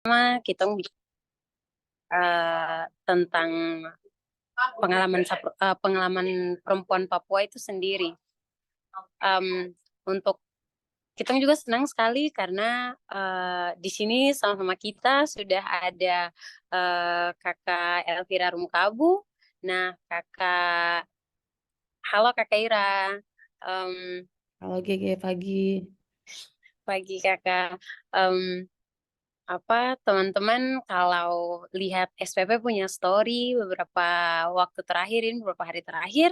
Kita tentang pengalaman perempuan Papua itu sendiri. Untuk kita juga senang sekali karena di sini sama-sama kita sudah ada Kakak Elvira Rumkabu. Nah, halo Kakak Ira. Halo GG pagi. Pagi Kakak. Em, Teman-teman kalau lihat SPP punya story beberapa waktu terakhir ini, beberapa hari terakhir,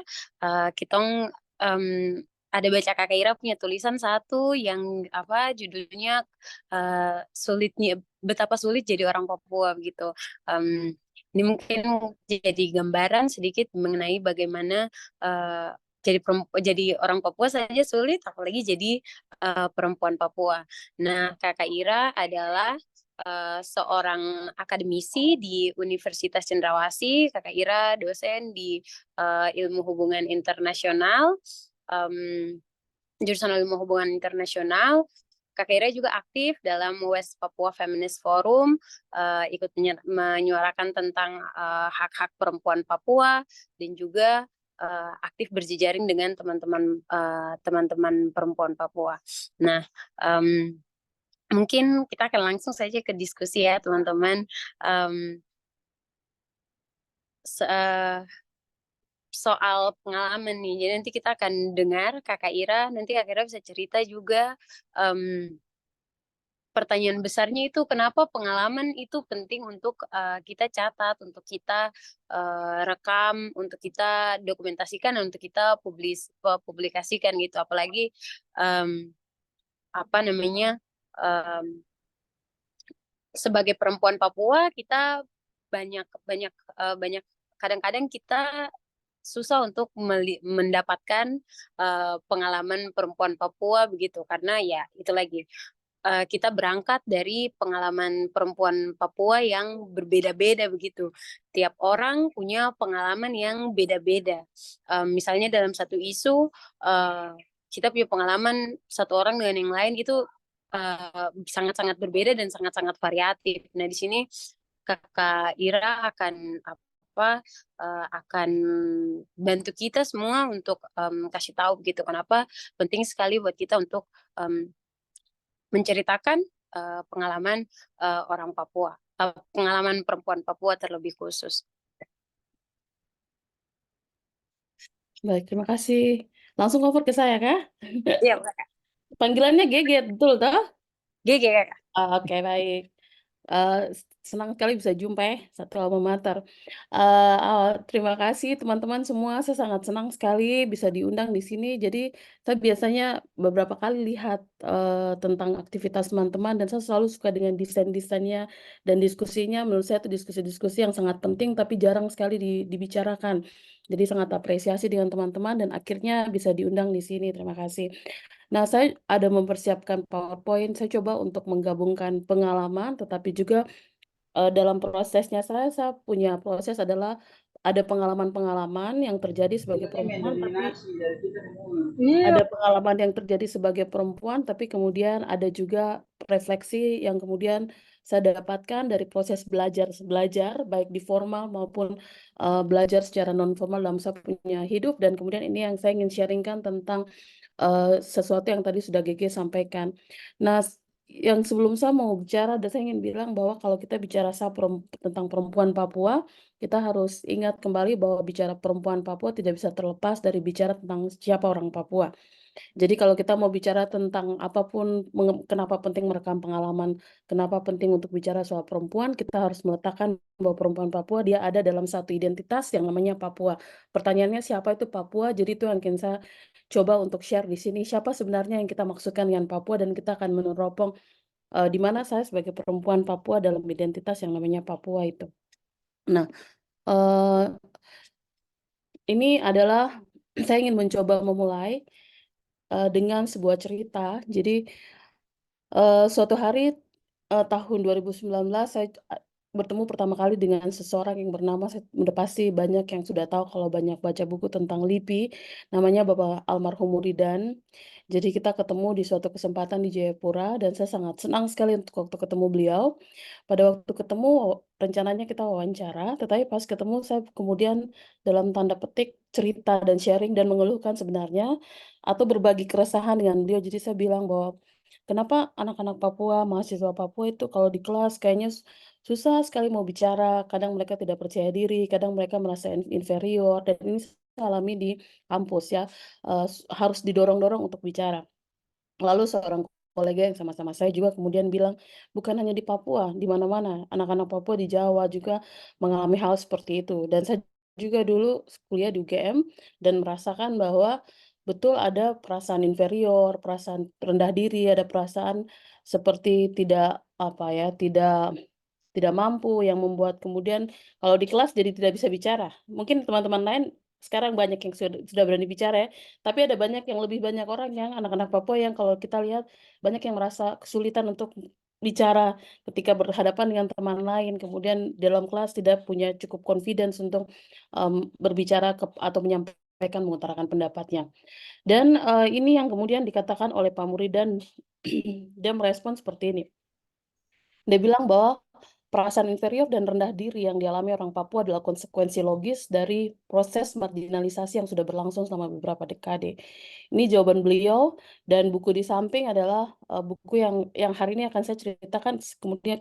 kita em, ada baca Kakak Ira punya tulisan satu yang judulnya sulitnya betapa sulit jadi orang Papua begitu. Ini mungkin jadi gambaran sedikit mengenai bagaimana jadi orang Papua saja sulit, apalagi jadi perempuan Papua. Nah, Kakak Ira adalah seorang akademisi di Universitas Cendrawasih. Kakak Ira dosen di Ilmu Hubungan Internasional, um, jurusan Ilmu Hubungan Internasional. Kakak Ira juga aktif dalam West Papua Feminist Forum, ikut menyuarakan tentang hak-hak perempuan Papua, dan juga aktif berjejaring dengan teman-teman perempuan Papua. Nah, um, mungkin kita akan langsung saja ke diskusi ya, teman-teman. Um, Soal pengalaman nih. Jadi nanti kita akan dengar Kakak Ira, nanti Kakak Ira bisa cerita juga um, pertanyaan besarnya itu kenapa pengalaman itu penting untuk kita catat, untuk kita rekam, untuk kita dokumentasikan, untuk kita publikasikan gitu. Apalagi um, apa namanya um, sebagai perempuan Papua kita banyak banyak banyak kadang-kadang kita susah untuk mendapatkan pengalaman perempuan Papua begitu karena ya itu lagi kita berangkat dari pengalaman perempuan Papua yang berbeda-beda begitu. Tiap orang punya pengalaman yang beda-beda. Misalnya dalam satu isu kita punya pengalaman satu orang dengan yang lain itu sangat-sangat berbeda dan sangat-sangat variatif. Nah, di sini Kakak Ira akan bantu kita semua untuk kasih tahu begitu kenapa penting sekali buat kita untuk um, menceritakan pengalaman orang Papua, pengalaman perempuan Papua terlebih khusus. Baik, terima kasih. Langsung cover ke saya, Kak? Iya, Kakak. Panggilannya GG, betul toh? GG, Kakak. Oke, baik. Senang sekali bisa jumpa ya, satu alma mater. Terima kasih teman-teman semua, saya sangat senang sekali bisa diundang di sini. Jadi saya biasanya beberapa kali lihat tentang aktivitas teman-teman dan saya selalu suka dengan desain-desainnya dan diskusinya. Menurut saya itu diskusi-diskusi yang sangat penting tapi jarang sekali dibicarakan. Jadi sangat apresiasi dengan teman-teman dan akhirnya bisa diundang di sini. Terima kasih. Nah, saya ada mempersiapkan PowerPoint, saya coba untuk menggabungkan pengalaman, tetapi juga dalam prosesnya saya punya proses adalah ada pengalaman-pengalaman yang terjadi sebagai perempuan, tapi ada pengalaman yang terjadi sebagai perempuan, tapi kemudian ada juga refleksi yang kemudian saya dapatkan dari proses belajar baik di formal maupun belajar secara non formal dalam saya punya hidup, dan kemudian ini yang saya ingin sharingkan tentang sesuatu yang tadi sudah GG sampaikan. Nah, yang sebelum saya mau bicara, dan saya ingin bilang bahwa kalau kita bicara tentang perempuan Papua, kita harus ingat kembali bahwa bicara perempuan Papua tidak bisa terlepas dari bicara tentang siapa orang Papua. Jadi kalau kita mau bicara tentang apapun, kenapa penting merekam pengalaman, kenapa penting untuk bicara soal perempuan, kita harus meletakkan bahwa perempuan Papua dia ada dalam satu identitas yang namanya Papua. Pertanyaannya siapa itu Papua? Jadi itu yang akan saya coba untuk share di sini. Siapa sebenarnya yang kita maksudkan dengan Papua, dan kita akan meneropong di mana saya sebagai perempuan Papua dalam identitas yang namanya Papua itu. Nah, eh, ini adalah saya ingin mencoba memulai dengan sebuah cerita. Jadi suatu hari tahun 2019 saya bertemu pertama kali dengan seseorang yang bernama, saya udah pasti banyak yang sudah tahu kalau banyak baca buku tentang LIPI, namanya Bapak almarhum Muridan. Jadi kita ketemu di suatu kesempatan di Jayapura dan saya sangat senang sekali untuk waktu ketemu beliau. Pada waktu ketemu rencananya kita wawancara, tetapi pas ketemu saya kemudian dalam tanda petik cerita dan sharing dan mengeluhkan sebenarnya atau berbagi keresahan dengan beliau. Jadi saya bilang bahwa kenapa anak-anak Papua, mahasiswa Papua itu kalau di kelas kayaknya susah sekali mau bicara, kadang mereka tidak percaya diri, kadang mereka merasa inferior dan ini saya alami di kampus ya, harus didorong-dorong untuk bicara. Lalu seorang kolega yang sama-sama saya juga kemudian bilang, "Bukan hanya di Papua, di mana-mana, anak-anak Papua di Jawa juga mengalami hal seperti itu." Dan saya juga dulu kuliah di UGM dan merasakan bahwa betul ada perasaan inferior, perasaan rendah diri, ada perasaan seperti tidak, apa ya, tidak mampu yang membuat kemudian kalau di kelas jadi tidak bisa bicara. Mungkin teman-teman lain sekarang banyak yang sudah berani bicara ya, tapi ada banyak yang lebih banyak orang yang anak-anak Papua yang kalau kita lihat banyak yang merasa kesulitan untuk bicara ketika berhadapan dengan teman lain, kemudian dalam kelas tidak punya cukup confidence untuk, berbicara atau menyampaikan, mengutarakan pendapatnya. Dan, ini yang kemudian dikatakan oleh Pak Muridan, dia merespon seperti ini. Dia bilang bahwa perasaan inferior dan rendah diri yang dialami orang Papua adalah konsekuensi logis dari proses marginalisasi yang sudah berlangsung selama beberapa dekade. Ini jawaban beliau dan buku di samping adalah, buku yang hari ini akan saya ceritakan, kemudian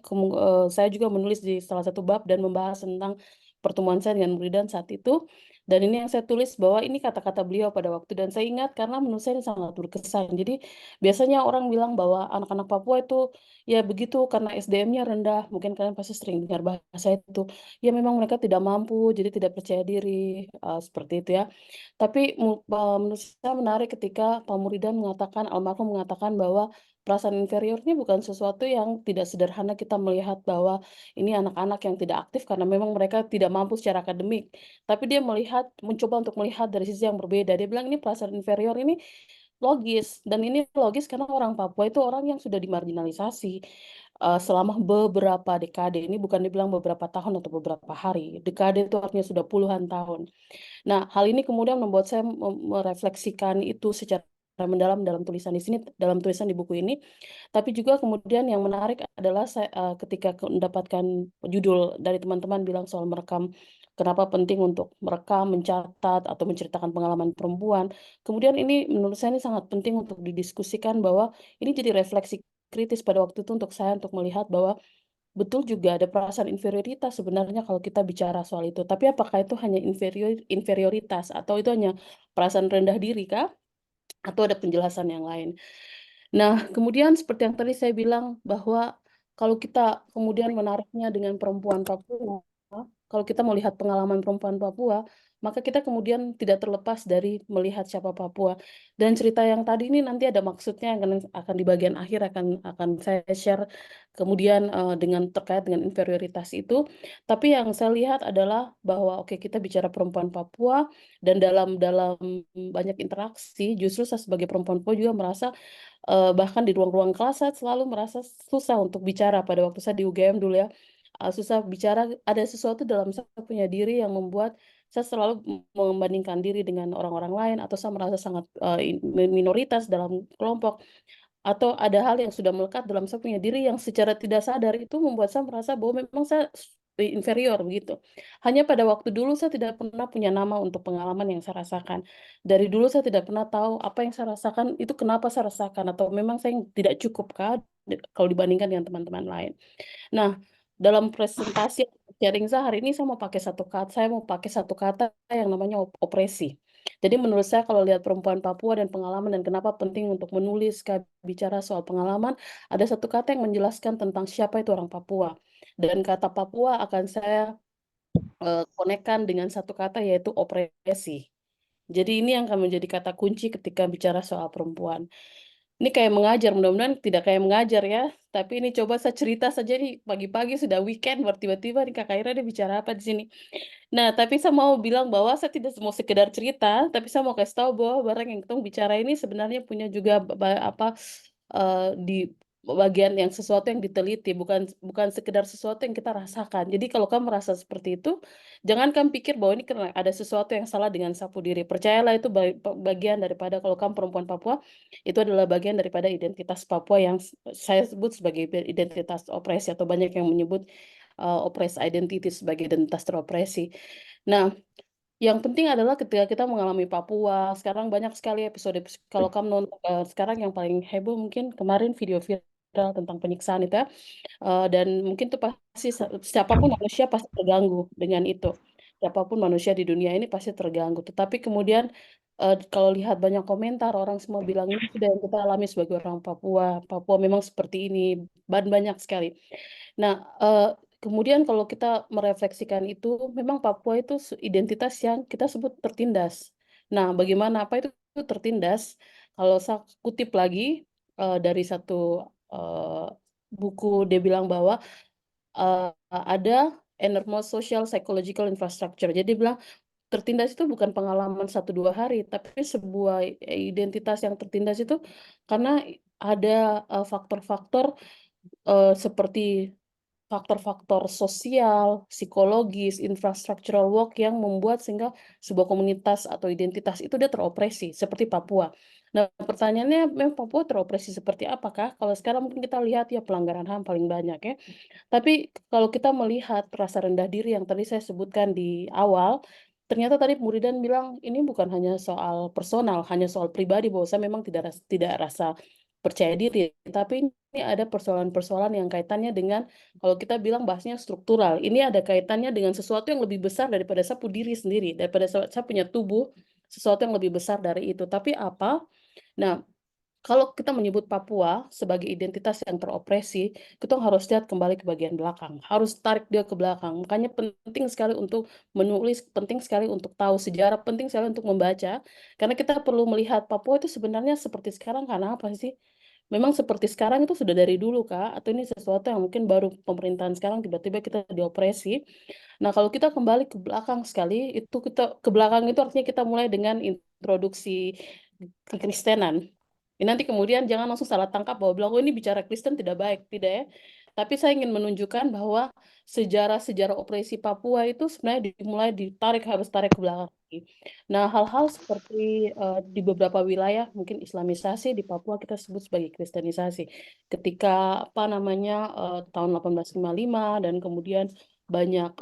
saya juga menulis di salah satu bab dan membahas tentang pertemuan saya dengan Muridan saat itu, dan ini yang saya tulis bahwa ini kata-kata beliau pada waktu dan saya ingat karena menurut saya ini sangat berkesan. Jadi, biasanya orang bilang bahwa anak-anak Papua itu ya begitu, karena SDM-nya rendah, mungkin kalian pasti sering dengar bahasa itu. Ya memang mereka tidak mampu, jadi tidak percaya diri, seperti itu ya. Tapi menurut saya menarik ketika Pak Muridan mengatakan, almarhum mengatakan bahwa perasaan inferior ini bukan sesuatu yang tidak sederhana kita melihat bahwa ini anak-anak yang tidak aktif karena memang mereka tidak mampu secara akademik. Tapi dia mencoba untuk melihat dari sisi yang berbeda. Dia bilang ini perasaan inferior ini logis, dan ini logis karena orang Papua itu orang yang sudah dimarginalisasi, selama beberapa dekade, ini bukan dibilang beberapa tahun atau beberapa hari, dekade itu artinya sudah puluhan tahun. Nah, hal ini kemudian membuat saya merefleksikan itu secara mendalam dalam tulisan di sini, dalam tulisan di buku ini, tapi juga kemudian yang menarik adalah saya, ketika mendapatkan judul dari teman-teman bilang soal merekam, kenapa penting untuk merekam, mencatat, atau menceritakan pengalaman perempuan. Kemudian ini menurut saya ini sangat penting untuk didiskusikan bahwa ini jadi refleksi kritis pada waktu itu untuk saya untuk melihat bahwa betul juga ada perasaan inferioritas sebenarnya kalau kita bicara soal itu. Tapi apakah itu hanya inferioritas atau itu hanya perasaan rendah diri kah? Atau ada penjelasan yang lain? Nah, kemudian seperti yang tadi saya bilang bahwa kalau kita kemudian menariknya dengan perempuan Papua, kalau kita melihat pengalaman perempuan Papua, maka kita kemudian tidak terlepas dari melihat siapa Papua. Dan cerita yang tadi ini nanti ada maksudnya yang akan di bagian akhir akan saya share kemudian dengan terkait dengan inferioritas itu. Tapi yang saya lihat adalah bahwa oke kita bicara perempuan Papua dan dalam dalam banyak interaksi justru saya sebagai perempuan Papua juga merasa bahkan di ruang-ruang kelas saya selalu merasa susah untuk bicara pada waktu saya di UGM dulu ya, susah bicara, ada sesuatu dalam saya punya diri yang membuat saya selalu membandingkan diri dengan orang-orang lain atau saya merasa sangat, minoritas dalam kelompok. Atau ada hal yang sudah melekat dalam saya punya diri yang secara tidak sadar itu membuat saya merasa bahwa memang saya inferior begitu. Hanya pada waktu dulu saya tidak pernah punya nama untuk pengalaman yang saya rasakan. Dari dulu saya tidak pernah tahu apa yang saya rasakan itu kenapa saya rasakan atau memang saya yang tidak cukup kah kalau dibandingkan dengan teman-teman lain. Nah, dalam presentasi sharing saya hari ini saya mau pakai satu kata yang namanya opresi. Jadi menurut saya kalau lihat perempuan Papua dan pengalaman dan kenapa penting untuk menulis, bicara soal pengalaman, ada satu kata yang menjelaskan tentang siapa itu orang Papua. Dan kata Papua akan saya konekkan dengan satu kata yaitu opresi. Jadi ini yang akan menjadi kata kunci ketika bicara soal perempuan. Ini kayak mengajar, mudah-mudahan tidak kayak mengajar ya, tapi ini coba saya cerita saja nih, pagi-pagi sudah weekend, baru tiba-tiba nih Kakak Ira dia bicara apa di sini. Nah, tapi saya mau bilang bahwa saya tidak mau sekedar cerita, tapi saya mau kasih tahu bahwa barang yang ketemu bicara ini sebenarnya punya juga apa, di bagian yang sesuatu yang diteliti, bukan bukan sekedar sesuatu yang kita rasakan. Jadi kalau kamu merasa seperti itu, jangan kamu pikir bahwa ini karena ada sesuatu yang salah dengan sapu diri. Percayalah itu bagian daripada kalau kamu perempuan Papua, itu adalah bagian daripada identitas Papua yang saya sebut sebagai identitas opresi atau banyak yang menyebut, oppressed identity sebagai identitas teropresi. Nah, yang penting adalah ketika kita mengalami Papua, sekarang banyak sekali episode kalau kamu nonton, sekarang yang paling heboh mungkin kemarin video viral tentang penyiksaan itu ya, dan mungkin tuh pasti siapapun manusia pasti terganggu dengan itu. Siapapun manusia di dunia ini pasti terganggu. Tetapi kemudian, kalau lihat banyak komentar orang semua bilang, "Ini sudah yang kita alami sebagai orang Papua, Papua memang seperti ini," banyak sekali. Nah, kemudian kalau kita merefleksikan itu, memang Papua itu identitas yang kita sebut tertindas. Nah, bagaimana apa itu tertindas? Kalau saya kutip lagi, dari satu, buku dia bilang bahwa, ada enormous social psychological infrastructure. Jadi dia bilang tertindas itu bukan pengalaman satu 2 hari, tapi sebuah identitas yang tertindas itu karena ada, faktor-faktor, seperti faktor-faktor sosial, psikologis, infrastructural work yang membuat sehingga sebuah komunitas atau identitas itu dia teropresi, seperti Papua. Nah, pertanyaannya memang Papua teropresi seperti apakah? Kalau sekarang mungkin kita lihat ya pelanggaran HAM paling banyak ya. Tapi kalau kita melihat rasa rendah diri yang tadi saya sebutkan di awal, ternyata tadi Bu Ridan bilang ini bukan hanya soal personal, hanya soal pribadi bahwa saya memang tidak rasa percaya diri, tapi ini ada persoalan-persoalan yang kaitannya dengan kalau kita bilang bahasnya struktural. Ini ada kaitannya dengan sesuatu yang lebih besar daripada saya diri sendiri, daripada saya punya tubuh, sesuatu yang lebih besar dari itu. Tapi apa? Nah, kalau kita menyebut Papua sebagai identitas yang teropresi, kita harus lihat kembali ke bagian belakang, harus tarik dia ke belakang. Makanya penting sekali untuk menulis, penting sekali untuk tahu sejarah, penting sekali untuk membaca, karena kita perlu melihat Papua itu sebenarnya seperti sekarang karena apa sih? Memang seperti sekarang itu sudah dari dulu Kak, atau ini sesuatu yang mungkin baru pemerintahan sekarang tiba-tiba kita diopresi. Nah, kalau kita kembali ke belakang sekali, itu kita ke belakang itu artinya kita mulai dengan introduksi kekristenan. Nanti kemudian jangan langsung salah tangkap bahwa bilang, "Oh ini bicara Kristen tidak baik," tidak ya. Tapi saya ingin menunjukkan bahwa sejarah-sejarah opresi Papua itu sebenarnya dimulai harus tarik ke belakang lagi. Nah, hal-hal seperti, di beberapa wilayah mungkin Islamisasi, di Papua kita sebut sebagai Kristenisasi. Ketika, apa namanya, tahun 1855 dan kemudian banyak,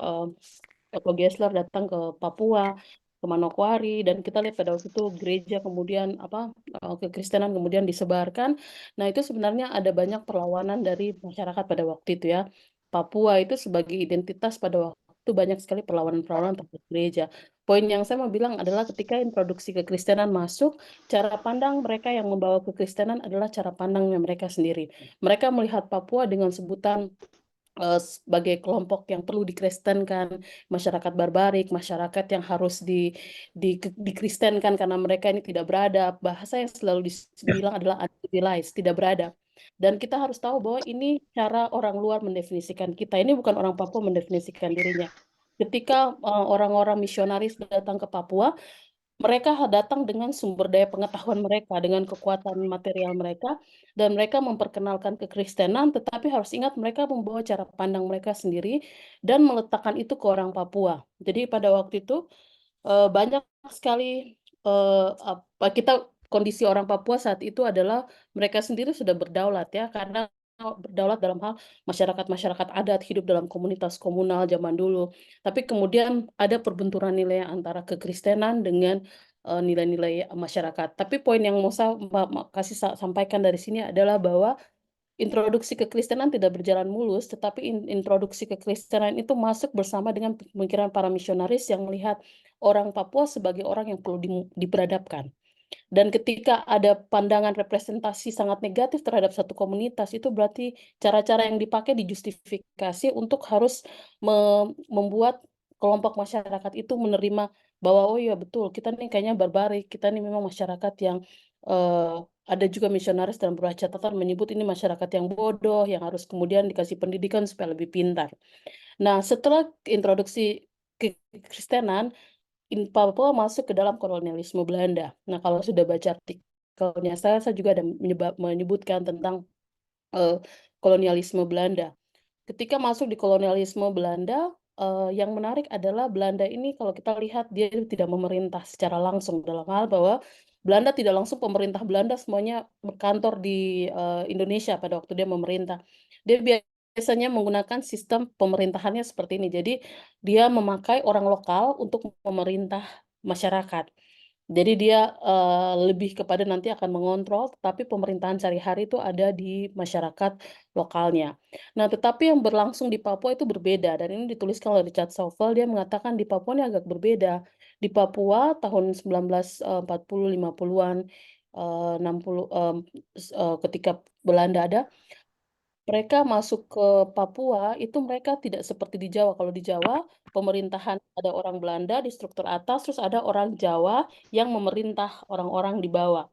Otto Gessler datang ke Papua, ke Manokwari, dan kita lihat pada waktu itu gereja kemudian apa, kekristenan kemudian disebarkan. Nah, itu sebenarnya ada banyak perlawanan dari masyarakat pada waktu itu ya. Papua itu sebagai identitas pada waktu itu banyak sekali perlawanan-perlawanan terhadap gereja. Poin yang saya mau bilang adalah ketika introduksi kekristenan masuk, cara pandang mereka yang membawa kekristenan adalah cara pandangnya mereka sendiri. Mereka melihat Papua dengan sebutan sebagai kelompok yang perlu dikristenkan, masyarakat barbarik, masyarakat yang harus dikristenkan karena mereka ini tidak beradab. Bahasa yang selalu dibilang adalah uncivilized, tidak beradab. Dan kita harus tahu bahwa ini cara orang luar mendefinisikan kita. Ini bukan orang Papua mendefinisikan dirinya. Ketika orang-orang misionaris datang ke Papua, mereka datang dengan sumber daya pengetahuan mereka, dengan kekuatan material mereka, dan mereka memperkenalkan kekristenan, tetapi harus ingat mereka membawa cara pandang mereka sendiri dan meletakkan itu ke orang Papua. Jadi pada waktu itu banyak sekali kondisi orang Papua saat itu adalah mereka sendiri sudah berdaulat ya, karena berdaulat dalam hal masyarakat-masyarakat adat hidup dalam komunitas komunal zaman dulu. Tapi kemudian ada perbenturan nilai antara kekristenan dengan nilai-nilai masyarakat. Tapi poin yang mau saya kasih sampaikan dari sini adalah bahwa introduksi kekristenan tidak berjalan mulus, tetapi introduksi kekristenan itu masuk bersama dengan pemikiran para misionaris yang melihat orang Papua sebagai orang yang perlu diperadabkan. Dan ketika ada pandangan representasi sangat negatif terhadap satu komunitas, itu berarti cara-cara yang dipakai dijustifikasi untuk harus membuat kelompok masyarakat itu menerima bahwa, "Oh iya betul, kita nih kayaknya barbarik, kita nih memang masyarakat yang" ada juga misionaris dalam beberapa catatan menyebut ini masyarakat yang bodoh, yang harus kemudian dikasih pendidikan supaya lebih pintar. Nah, setelah introduksi kekristenan, Papua masuk ke dalam kolonialisme Belanda. Nah, kalau sudah baca artikelnya saya juga ada menyebutkan tentang eee, kolonialisme Belanda. Ketika masuk di kolonialisme Belanda, yang menarik adalah Belanda ini kalau kita lihat dia tidak memerintah secara langsung, dalam hal bahwa Belanda tidak langsung pemerintah Belanda semuanya berkantor di, Indonesia pada waktu dia memerintah. Dia biasanya menggunakan sistem pemerintahannya seperti ini. Jadi, dia memakai orang lokal untuk memerintah masyarakat. Jadi dia, lebih kepada nanti akan mengontrol, tetapi pemerintahan sehari-hari itu ada di masyarakat lokalnya. Nah, tetapi yang berlangsung di Papua itu berbeda dan ini dituliskan oleh Richard Stovell, dia mengatakan di Papua ini agak berbeda. Di Papua tahun 1940, 50-an, 60, ketika Belanda ada, mereka masuk ke Papua itu mereka tidak seperti di Jawa. Kalau di Jawa, pemerintahan ada orang Belanda di struktur atas, terus ada orang Jawa yang memerintah orang-orang di bawah.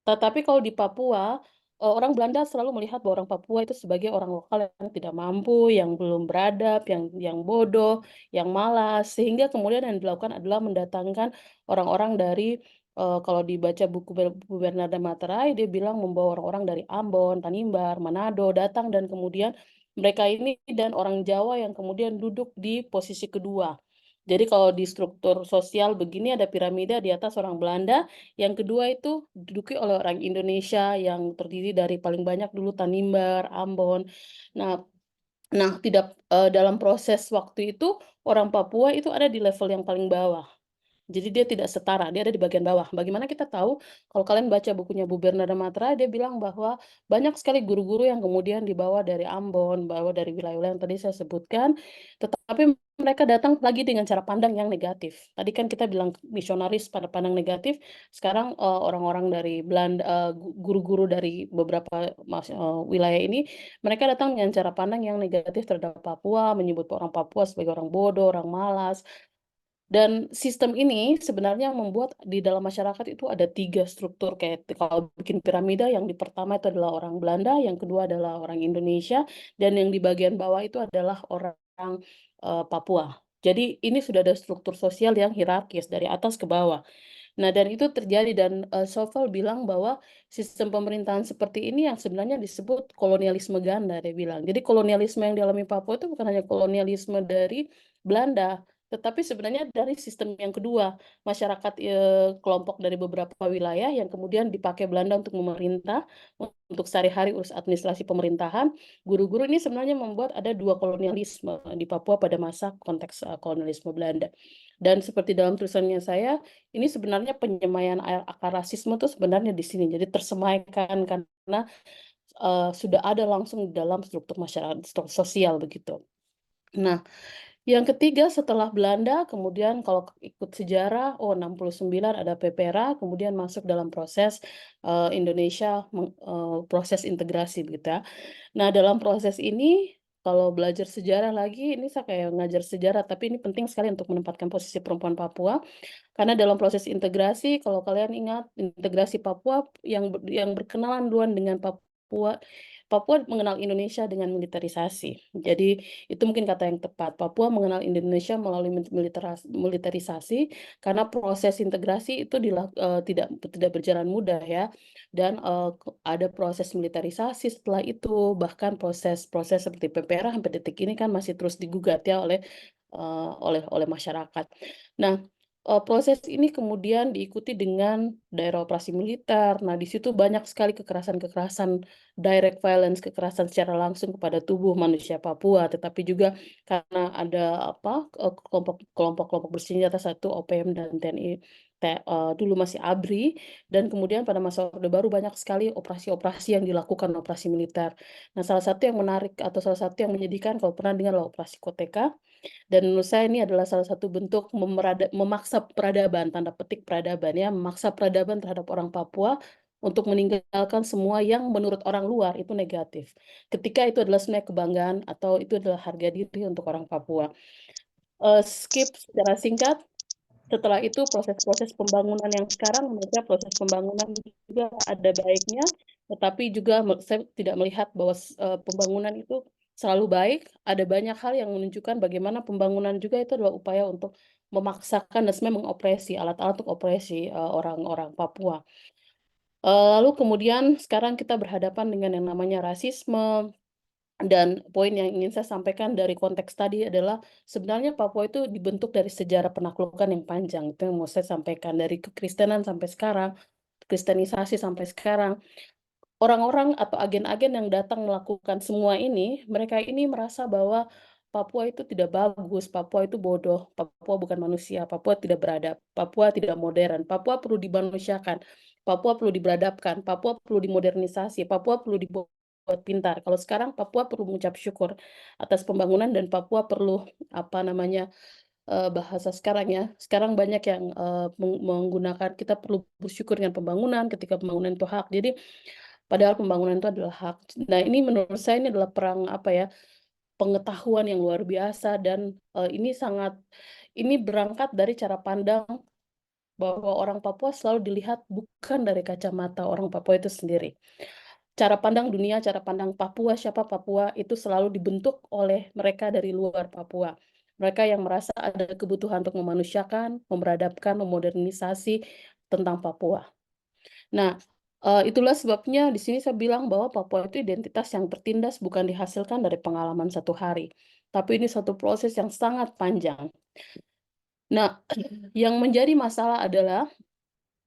Tetapi kalau di Papua, orang Belanda selalu melihat bahwa orang Papua itu sebagai orang lokal yang tidak mampu, yang belum beradab, yang bodoh, yang malas, sehingga kemudian yang dilakukan adalah mendatangkan orang-orang dari, kalau dibaca buku buku Bernarda Materai, dia bilang membawa orang-orang dari Ambon, Tanimbar, Manado datang dan kemudian mereka ini dan orang Jawa yang kemudian duduk di posisi kedua. Jadi kalau di struktur sosial begini ada piramida di atas orang Belanda, yang kedua itu diduduki oleh orang Indonesia yang terdiri dari paling banyak dulu Tanimbar, Ambon. Nah nah dalam proses waktu itu, orang Papua itu ada di level yang paling bawah. Jadi dia tidak setara, dia ada di bagian bawah. Bagaimana kita tahu? Kalau kalian baca bukunya Bu Bernarda Matra, dia bilang bahwa banyak sekali guru-guru yang kemudian dibawa dari Ambon, bawa dari wilayah-wilayah yang tadi saya sebutkan, tetapi mereka datang lagi dengan cara pandang yang negatif. Tadi kan kita bilang misionaris pada pandang negatif, sekarang, orang-orang dari Belanda, guru-guru dari beberapa wilayah ini, mereka datang dengan cara pandang yang negatif terhadap Papua, menyebut orang Papua sebagai orang bodoh, orang malas, dan sistem ini sebenarnya membuat di dalam masyarakat itu ada 3 struktur kayak kalau bikin piramida yang di pertama itu adalah orang Belanda, yang kedua adalah orang Indonesia, dan yang di bagian bawah itu adalah orang, Papua. Jadi ini sudah ada struktur sosial yang hierarkis dari atas ke bawah. Nah, dan itu terjadi dan, Stovall bilang bahwa sistem pemerintahan seperti ini yang sebenarnya disebut kolonialisme ganda, dia bilang. Jadi kolonialisme yang dialami Papua itu bukan hanya kolonialisme dari Belanda, tetapi sebenarnya dari sistem yang kedua, masyarakat, kelompok dari beberapa wilayah yang kemudian dipakai Belanda untuk memerintah, untuk sehari-hari urus administrasi pemerintahan. Guru-guru ini sebenarnya membuat ada 2 kolonialisme di Papua pada masa konteks, kolonialisme Belanda. Dan seperti dalam tulisannya saya, ini sebenarnya penyemaian akar rasisme itu sebenarnya di sini. Jadi tersemaikan karena, sudah ada langsung di dalam struktur masyarakat, struktur sosial begitu. Nah, yang ketiga setelah Belanda, kemudian kalau ikut sejarah, 69 ada PPRA, kemudian masuk dalam proses, Indonesia proses integrasi begitu ya. Nah, dalam proses ini, kalau belajar sejarah lagi, ini saya kayak ngajar sejarah, tapi ini penting sekali untuk menempatkan posisi perempuan Papua. Karena dalam proses integrasi, kalau kalian ingat integrasi Papua yang berkenalan duluan dengan Papua, Papua mengenal Indonesia dengan militerisasi. Jadi itu mungkin kata yang tepat. Papua mengenal Indonesia melalui militerisasi karena proses integrasi itu tidak berjalan mudah ya. Dan ada proses militerisasi setelah itu, bahkan proses-proses seperti PPRA sampai detik ini kan masih terus digugat ya oleh masyarakat. Nah, proses ini kemudian diikuti dengan daerah operasi militer. Nah, di situ banyak sekali kekerasan-kekerasan direct violence, kekerasan secara langsung kepada tubuh manusia Papua, tetapi juga karena ada kelompok-kelompok bersenjata, satu OPM dan TNI, dulu masih ABRI, dan kemudian pada masa Orde Baru banyak sekali operasi-operasi yang dilakukan, operasi militer. Nah, salah satu yang menarik atau salah satu yang menyedihkan kalau pernah dengar adalah Operasi Koteka. Dan menurut saya ini adalah salah satu bentuk memaksa peradaban, tanda petik peradaban ya, memaksa peradaban terhadap orang Papua untuk meninggalkan semua yang menurut orang luar itu negatif. Ketika itu adalah sebenarnya kebanggaan atau itu adalah harga diri untuk orang Papua. Skip secara singkat, setelah itu proses-proses pembangunan yang sekarang menurut saya proses pembangunan juga ada baiknya, tetapi juga saya tidak melihat bahwa pembangunan itu selalu baik. Ada banyak hal yang menunjukkan bagaimana pembangunan juga itu adalah upaya untuk memaksakan dan sebenarnya mengopresi, alat-alat untuk opresi, orang-orang Papua. Lalu kemudian sekarang kita berhadapan dengan yang namanya rasisme, dan poin yang ingin saya sampaikan dari konteks tadi adalah sebenarnya Papua itu dibentuk dari sejarah penaklukan yang panjang, itu yang mau saya sampaikan, dari kekristenan sampai sekarang, kristenisasi sampai sekarang. Orang-orang atau agen-agen yang datang melakukan semua ini, mereka ini merasa bahwa Papua itu tidak bagus, Papua itu bodoh, Papua bukan manusia, Papua tidak beradab, Papua tidak modern, Papua perlu dimanusiakan, Papua perlu diberadabkan, Papua perlu dimodernisasi, Papua perlu dibuat pintar. Kalau sekarang Papua perlu mengucap syukur atas pembangunan dan Papua perlu, apa namanya, bahasa sekarang ya, sekarang banyak yang, menggunakan kita perlu bersyukur dengan pembangunan ketika pembangunan itu hak. Jadi padahal pembangunan itu adalah hak. Nah, ini menurut saya ini adalah perang, apa ya, pengetahuan yang luar biasa dan, ini berangkat dari cara pandang bahwa orang Papua selalu dilihat bukan dari kacamata orang Papua itu sendiri. Cara pandang dunia, cara pandang Papua, siapa Papua, itu selalu dibentuk oleh mereka dari luar Papua. Mereka yang merasa ada kebutuhan untuk memanusiakan, memeradabkan, memodernisasi tentang Papua. Nah, itulah sebabnya di sini saya bilang bahwa Papua itu identitas yang tertindas bukan dihasilkan dari pengalaman satu hari, tapi ini satu proses yang sangat panjang. Nah, yang menjadi masalah adalah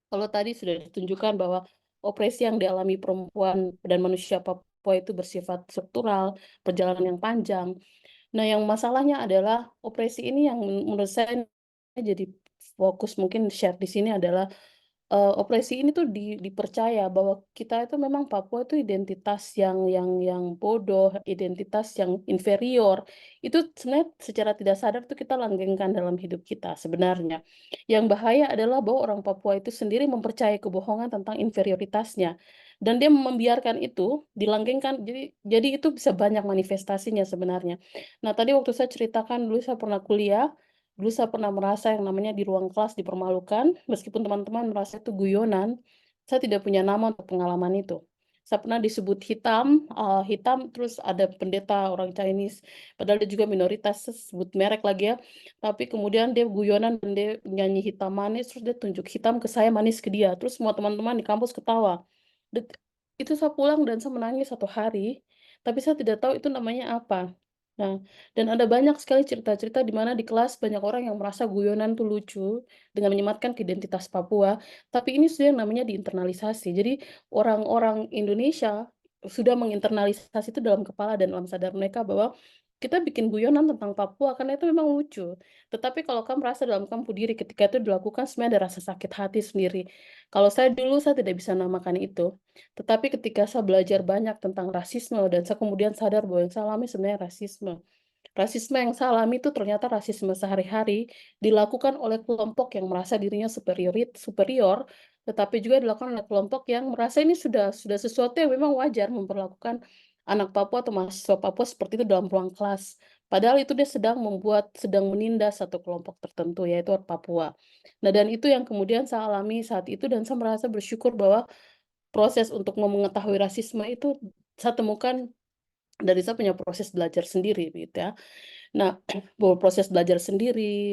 kalau tadi sudah ditunjukkan bahwa opresi yang dialami perempuan dan manusia Papua itu bersifat struktural, perjalanan yang panjang. Nah, yang masalahnya adalah opresi ini yang menurut saya jadi fokus mungkin share di sini adalah opresi ini tuh dipercaya bahwa kita itu memang Papua itu identitas yang bodoh, identitas yang inferior. Itu sebenarnya secara tidak sadar tuh kita langgengkan dalam hidup kita sebenarnya. Yang bahaya adalah bahwa orang Papua itu sendiri mempercayai kebohongan tentang inferioritasnya, dan dia membiarkan itu dilanggengkan, jadi itu bisa banyak manifestasinya sebenarnya. Nah, tadi waktu saya ceritakan dulu saya pernah kuliah. Dulu saya pernah merasa yang namanya di ruang kelas dipermalukan, meskipun teman-teman merasa itu guyonan, saya tidak punya nama untuk pengalaman itu. Saya pernah disebut hitam, hitam terus ada pendeta orang Chinese, padahal dia juga minoritas, saya sebut merek lagi ya, tapi kemudian dia guyonan dan dia nyanyi hitam manis, terus dia tunjuk hitam ke saya, manis ke dia, terus semua teman-teman di kampus ketawa. Itu saya pulang dan saya menangis satu hari, tapi saya tidak tahu itu namanya apa. Nah, dan ada banyak sekali cerita-cerita di mana di kelas banyak orang yang merasa guyonan tuh lucu dengan menyematkan ke identitas Papua, tapi ini sudah yang namanya diinternalisasi. Jadi orang-orang Indonesia sudah menginternalisasi itu dalam kepala dan alam sadar mereka bahwa kita bikin guyonan tentang Papua karena itu memang lucu. Tetapi kalau kamu merasa dalam kamu diri ketika itu dilakukan sebenarnya ada rasa sakit hati sendiri. Kalau saya dulu saya tidak bisa namakan itu. Tetapi ketika saya belajar banyak tentang rasisme dan saya kemudian sadar bahwa yang saya alami sebenarnya rasisme. Rasisme yang saya alami itu ternyata rasisme sehari-hari dilakukan oleh kelompok yang merasa dirinya superior, tetapi juga dilakukan oleh kelompok yang merasa ini sudah sesuatu yang memang wajar memperlakukan anak Papua atau mahasiswa Papua seperti itu dalam ruang kelas. Padahal itu dia sedang menindas satu kelompok tertentu yaitu orang Papua. Nah, dan itu yang kemudian saya alami saat itu dan saya merasa bersyukur bahwa proses untuk mengetahui rasisme itu saya temukan dari saya punya proses belajar sendiri gitu ya. Nah, bahwa proses belajar sendiri,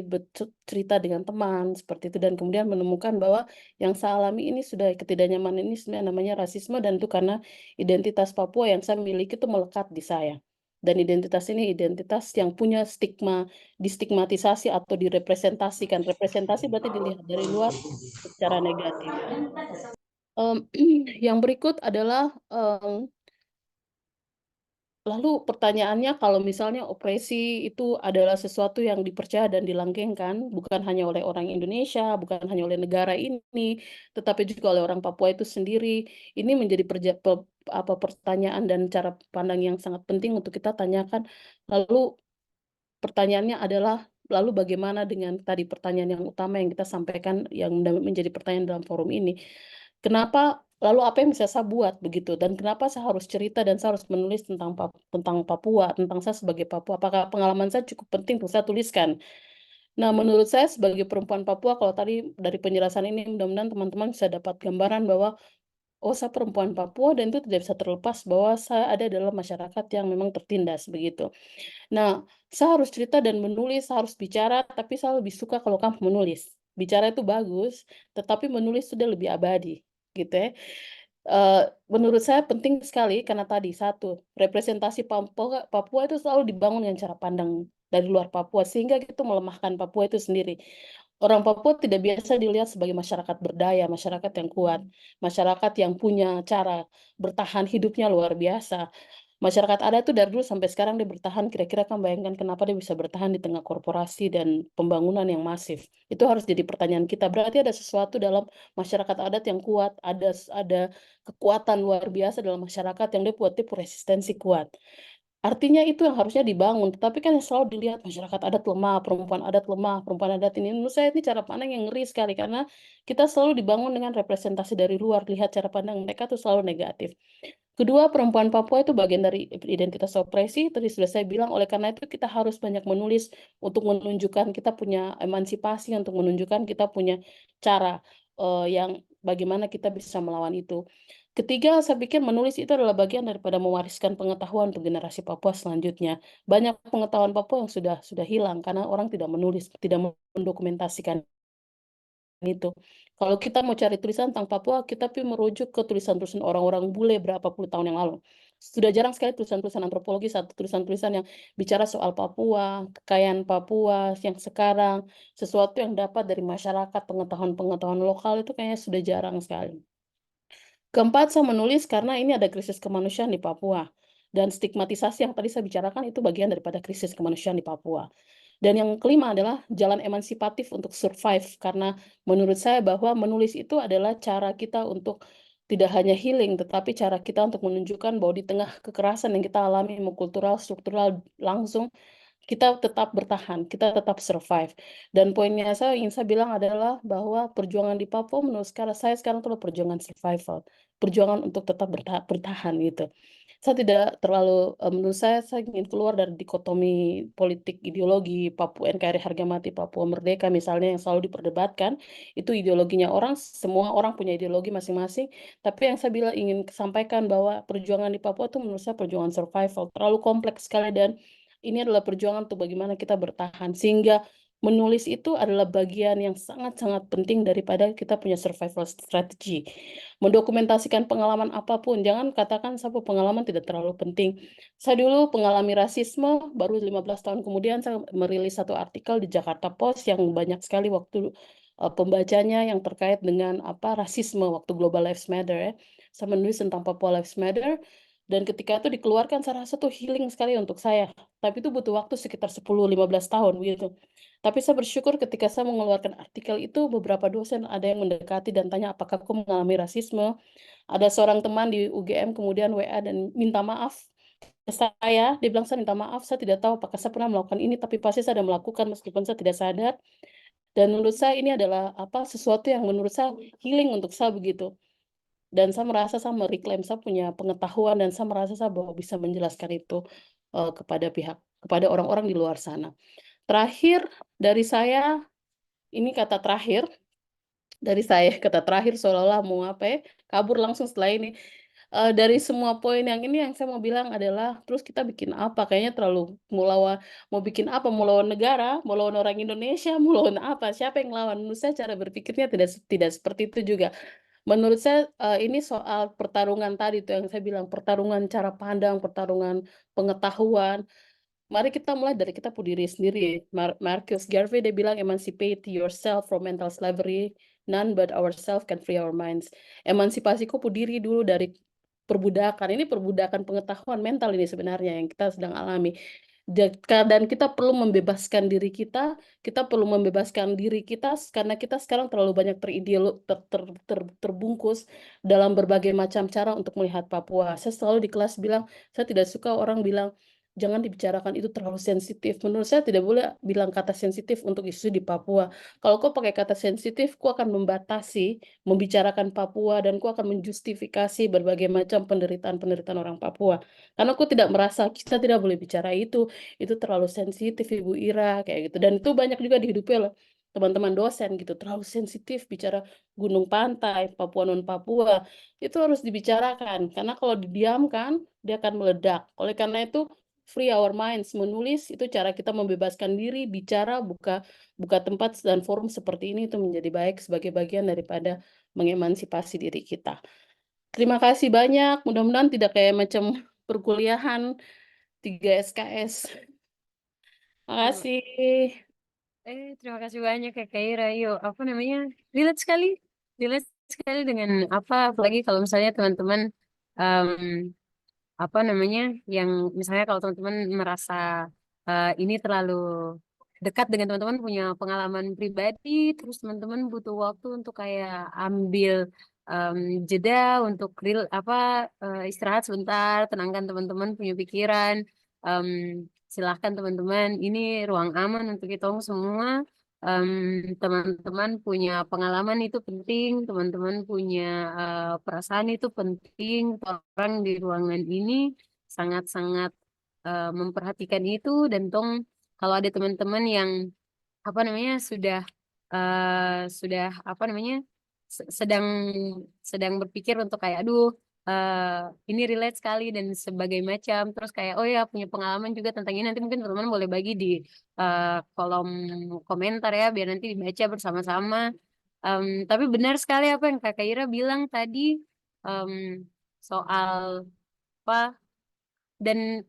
cerita dengan teman seperti itu dan kemudian menemukan bahwa yang saya alami ini sudah ketidaknyamanan ini sebenarnya namanya rasisme dan itu karena identitas Papua yang saya miliki itu melekat di saya. Dan identitas ini identitas yang punya stigma, distigmatisasi atau direpresentasikan. Representasi berarti dilihat dari luar secara negatif. Mmm, yang berikut adalah, lalu pertanyaannya kalau misalnya opresi itu adalah sesuatu yang dipercaya dan dilanggengkan, bukan hanya oleh orang Indonesia, bukan hanya oleh negara ini, tetapi juga oleh orang Papua itu sendiri. Ini menjadi pertanyaan dan cara pandang yang sangat penting untuk kita tanyakan. Lalu pertanyaannya adalah, lalu bagaimana dengan tadi pertanyaan yang utama yang kita sampaikan, yang menjadi pertanyaan dalam forum ini. Lalu apa yang bisa saya buat begitu, dan kenapa saya harus cerita dan saya harus menulis tentang Papua, tentang saya sebagai Papua, apakah pengalaman saya cukup penting untuk saya tuliskan? Nah, menurut saya sebagai perempuan Papua, kalau tadi dari penjelasan ini mudah-mudahan teman-teman bisa dapat gambaran bahwa, oh saya perempuan Papua dan itu tidak bisa terlepas bahwa saya ada dalam masyarakat yang memang tertindas, begitu. Nah, saya harus cerita dan menulis, saya harus bicara, tapi saya lebih suka kalau kamu menulis. Bicara itu bagus, tetapi menulis sudah lebih abadi. gitu ya. Menurut saya penting sekali karena tadi, satu, representasi Papua Papua itu selalu dibangun dengan cara pandang dari luar Papua, sehingga itu melemahkan Papua itu sendiri. Orang Papua tidak biasa dilihat sebagai masyarakat berdaya, masyarakat yang kuat, masyarakat yang punya cara bertahan hidupnya luar biasa. Masyarakat adat tuh dari dulu sampai sekarang dia bertahan, kira-kira kan bayangkan kenapa dia bisa bertahan di tengah korporasi dan pembangunan yang masif. Itu harus jadi pertanyaan kita, berarti ada sesuatu dalam masyarakat adat yang kuat, ada kekuatan luar biasa dalam masyarakat yang dia buat dia resistensi kuat. Artinya itu yang harusnya dibangun, tetapi kan yang selalu dilihat masyarakat adat lemah, perempuan adat ini. Menurut saya ini cara pandang yang ngeri sekali karena kita selalu dibangun dengan representasi dari luar, lihat cara pandang mereka tuh selalu negatif. Kedua, perempuan Papua itu bagian dari identitas opresi, tadi sudah saya bilang, oleh karena itu kita harus banyak menulis untuk menunjukkan kita punya emansipasi, untuk menunjukkan kita punya cara yang bagaimana kita bisa melawan itu. Ketiga, saya pikir menulis itu adalah bagian daripada mewariskan pengetahuan untuk generasi Papua selanjutnya. Banyak pengetahuan Papua yang sudah hilang karena orang tidak menulis, tidak mendokumentasikan itu. Kalau kita mau cari tulisan tentang Papua, kita merujuk ke tulisan-tulisan orang-orang bule berapa puluh tahun yang lalu. Sudah jarang sekali tulisan-tulisan antropologi atau tulisan-tulisan yang bicara soal Papua, kekayaan Papua yang sekarang, sesuatu yang dapat dari masyarakat, pengetahuan-pengetahuan lokal itu kayaknya sudah jarang sekali. Keempat, saya menulis karena ini ada krisis kemanusiaan di Papua. Dan stigmatisasi yang tadi saya bicarakan itu bagian daripada krisis kemanusiaan di Papua. Dan yang kelima adalah jalan emancipatif untuk survive, karena menurut saya bahwa menulis itu adalah cara kita untuk tidak hanya healing, tetapi cara kita untuk menunjukkan bahwa di tengah kekerasan yang kita alami, mau kultural, struktural, langsung, kita tetap bertahan, kita tetap survive. Dan poinnya ingin saya bilang adalah bahwa perjuangan di Papua menurut saya sekarang itu adalah perjuangan survival, perjuangan untuk tetap bertahan gitu. Saya tidak terlalu, menurut saya ingin keluar dari dikotomi politik ideologi Papua NKRI harga mati, Papua merdeka misalnya yang selalu diperdebatkan, itu ideologinya orang, semua orang punya ideologi masing-masing, tapi yang saya bilang ingin sampaikan bahwa perjuangan di Papua itu menurut saya perjuangan survival, terlalu kompleks sekali dan ini adalah perjuangan untuk bagaimana kita bertahan, sehingga menulis itu adalah bagian yang sangat-sangat penting daripada kita punya survival strategy. Mendokumentasikan pengalaman apapun, jangan katakan satu pengalaman tidak terlalu penting. Saya dulu mengalami rasisme, baru 15 tahun kemudian saya merilis satu artikel di Jakarta Post yang banyak sekali waktu pembacanya yang terkait dengan rasisme waktu Global Lives Matter ya. Saya menulis tentang Papua Lives Matter, dan ketika itu dikeluarkan saya rasa tuh healing sekali untuk saya. Tapi itu butuh waktu sekitar 10-15 tahun gitu. Tapi saya bersyukur ketika saya mengeluarkan artikel itu, beberapa dosen ada yang mendekati dan tanya apakah aku mengalami rasisme. Ada seorang teman di UGM kemudian WA dan minta maaf ke saya. Dia bilang, saya minta maaf, saya tidak tahu apakah saya pernah melakukan ini, tapi pasti saya sudah melakukan meskipun saya tidak sadar. Dan menurut saya ini adalah sesuatu yang menurut saya healing untuk saya begitu. Dan saya merasa saya mereklaim saya punya pengetahuan dan saya merasa saya bahwa bisa menjelaskan itu kepada orang-orang di luar sana. Terakhir dari saya, ini kata terakhir dari saya, kata terakhir seolah-olah mau kabur langsung setelah ini. Dari semua poin yang ini yang saya mau bilang adalah, terus kita bikin apa? Kayaknya terlalu mau bikin apa? Mau lawan negara? Mau lawan orang Indonesia? Mau lawan apa? Siapa yang lawan? Menurut saya cara berpikirnya tidak seperti itu juga. Menurut saya, ini soal pertarungan tadi tuh yang saya bilang, pertarungan cara pandang, pertarungan pengetahuan. Mari kita mulai dari kita pu diri sendiri. Marcus Garvey dia bilang, "Emancipate yourself from mental slavery, none but ourselves can free our minds." Emansipasiku pu diri dulu dari perbudakan. Ini perbudakan pengetahuan mental ini sebenarnya yang kita sedang alami. Dan kita perlu membebaskan diri kita perlu membebaskan diri kita karena kita sekarang terlalu banyak terbungkus dalam berbagai macam cara untuk melihat Papua. Saya selalu di kelas bilang, saya tidak suka orang bilang, jangan dibicarakan itu terlalu sensitif. Menurut saya tidak boleh bilang kata sensitif untuk isu di Papua. Kalau kau pakai kata sensitif, kau akan membatasi membicarakan Papua dan kau akan menjustifikasi berbagai macam penderitaan-penderitaan orang Papua. Karena aku tidak merasa kita tidak boleh bicara itu terlalu sensitif Ibu Ira kayak gitu. Dan itu banyak juga dihidupi oleh teman-teman dosen gitu, terlalu sensitif bicara gunung pantai, Papua non Papua. Itu harus dibicarakan karena kalau didiamkan dia akan meledak. Oleh karena itu free our minds, menulis itu cara kita membebaskan diri, bicara, buka buka tempat dan forum seperti ini itu menjadi baik sebagai bagian daripada mengemansipasi diri kita. Terima kasih banyak, mudah-mudahan tidak kayak macam perkuliahan 3 SKS. Terima Makasih. terima kasih banyak Kak Kaira. Yuk, apa namanya? Relate sekali. Relate sekali dengan apa, apalagi kalau misalnya teman-teman em, apa namanya, yang misalnya kalau teman-teman merasa ini terlalu dekat dengan teman-teman punya pengalaman pribadi, terus teman-teman butuh waktu untuk kayak ambil em, jeda untuk real apa istirahat sebentar, tenangkan teman-teman punya pikiran. Em, Silahkan teman-teman, ini ruang aman untuk kita semua. Teman-teman punya pengalaman itu penting, teman-teman punya perasaan itu penting. Orang di ruangan ini sangat-sangat memperhatikan itu, dan tong kalau ada teman-teman yang apa namanya sudah apa namanya sedang sedang berpikir untuk kayak aduh ini relate sekali dan sebagai macam, terus kayak oh ya punya pengalaman juga tentang ini, nanti mungkin teman-teman boleh bagi di kolom komentar ya biar nanti dibaca bersama-sama. Tapi benar sekali apa yang Kak Ira bilang tadi, em, soal apa dan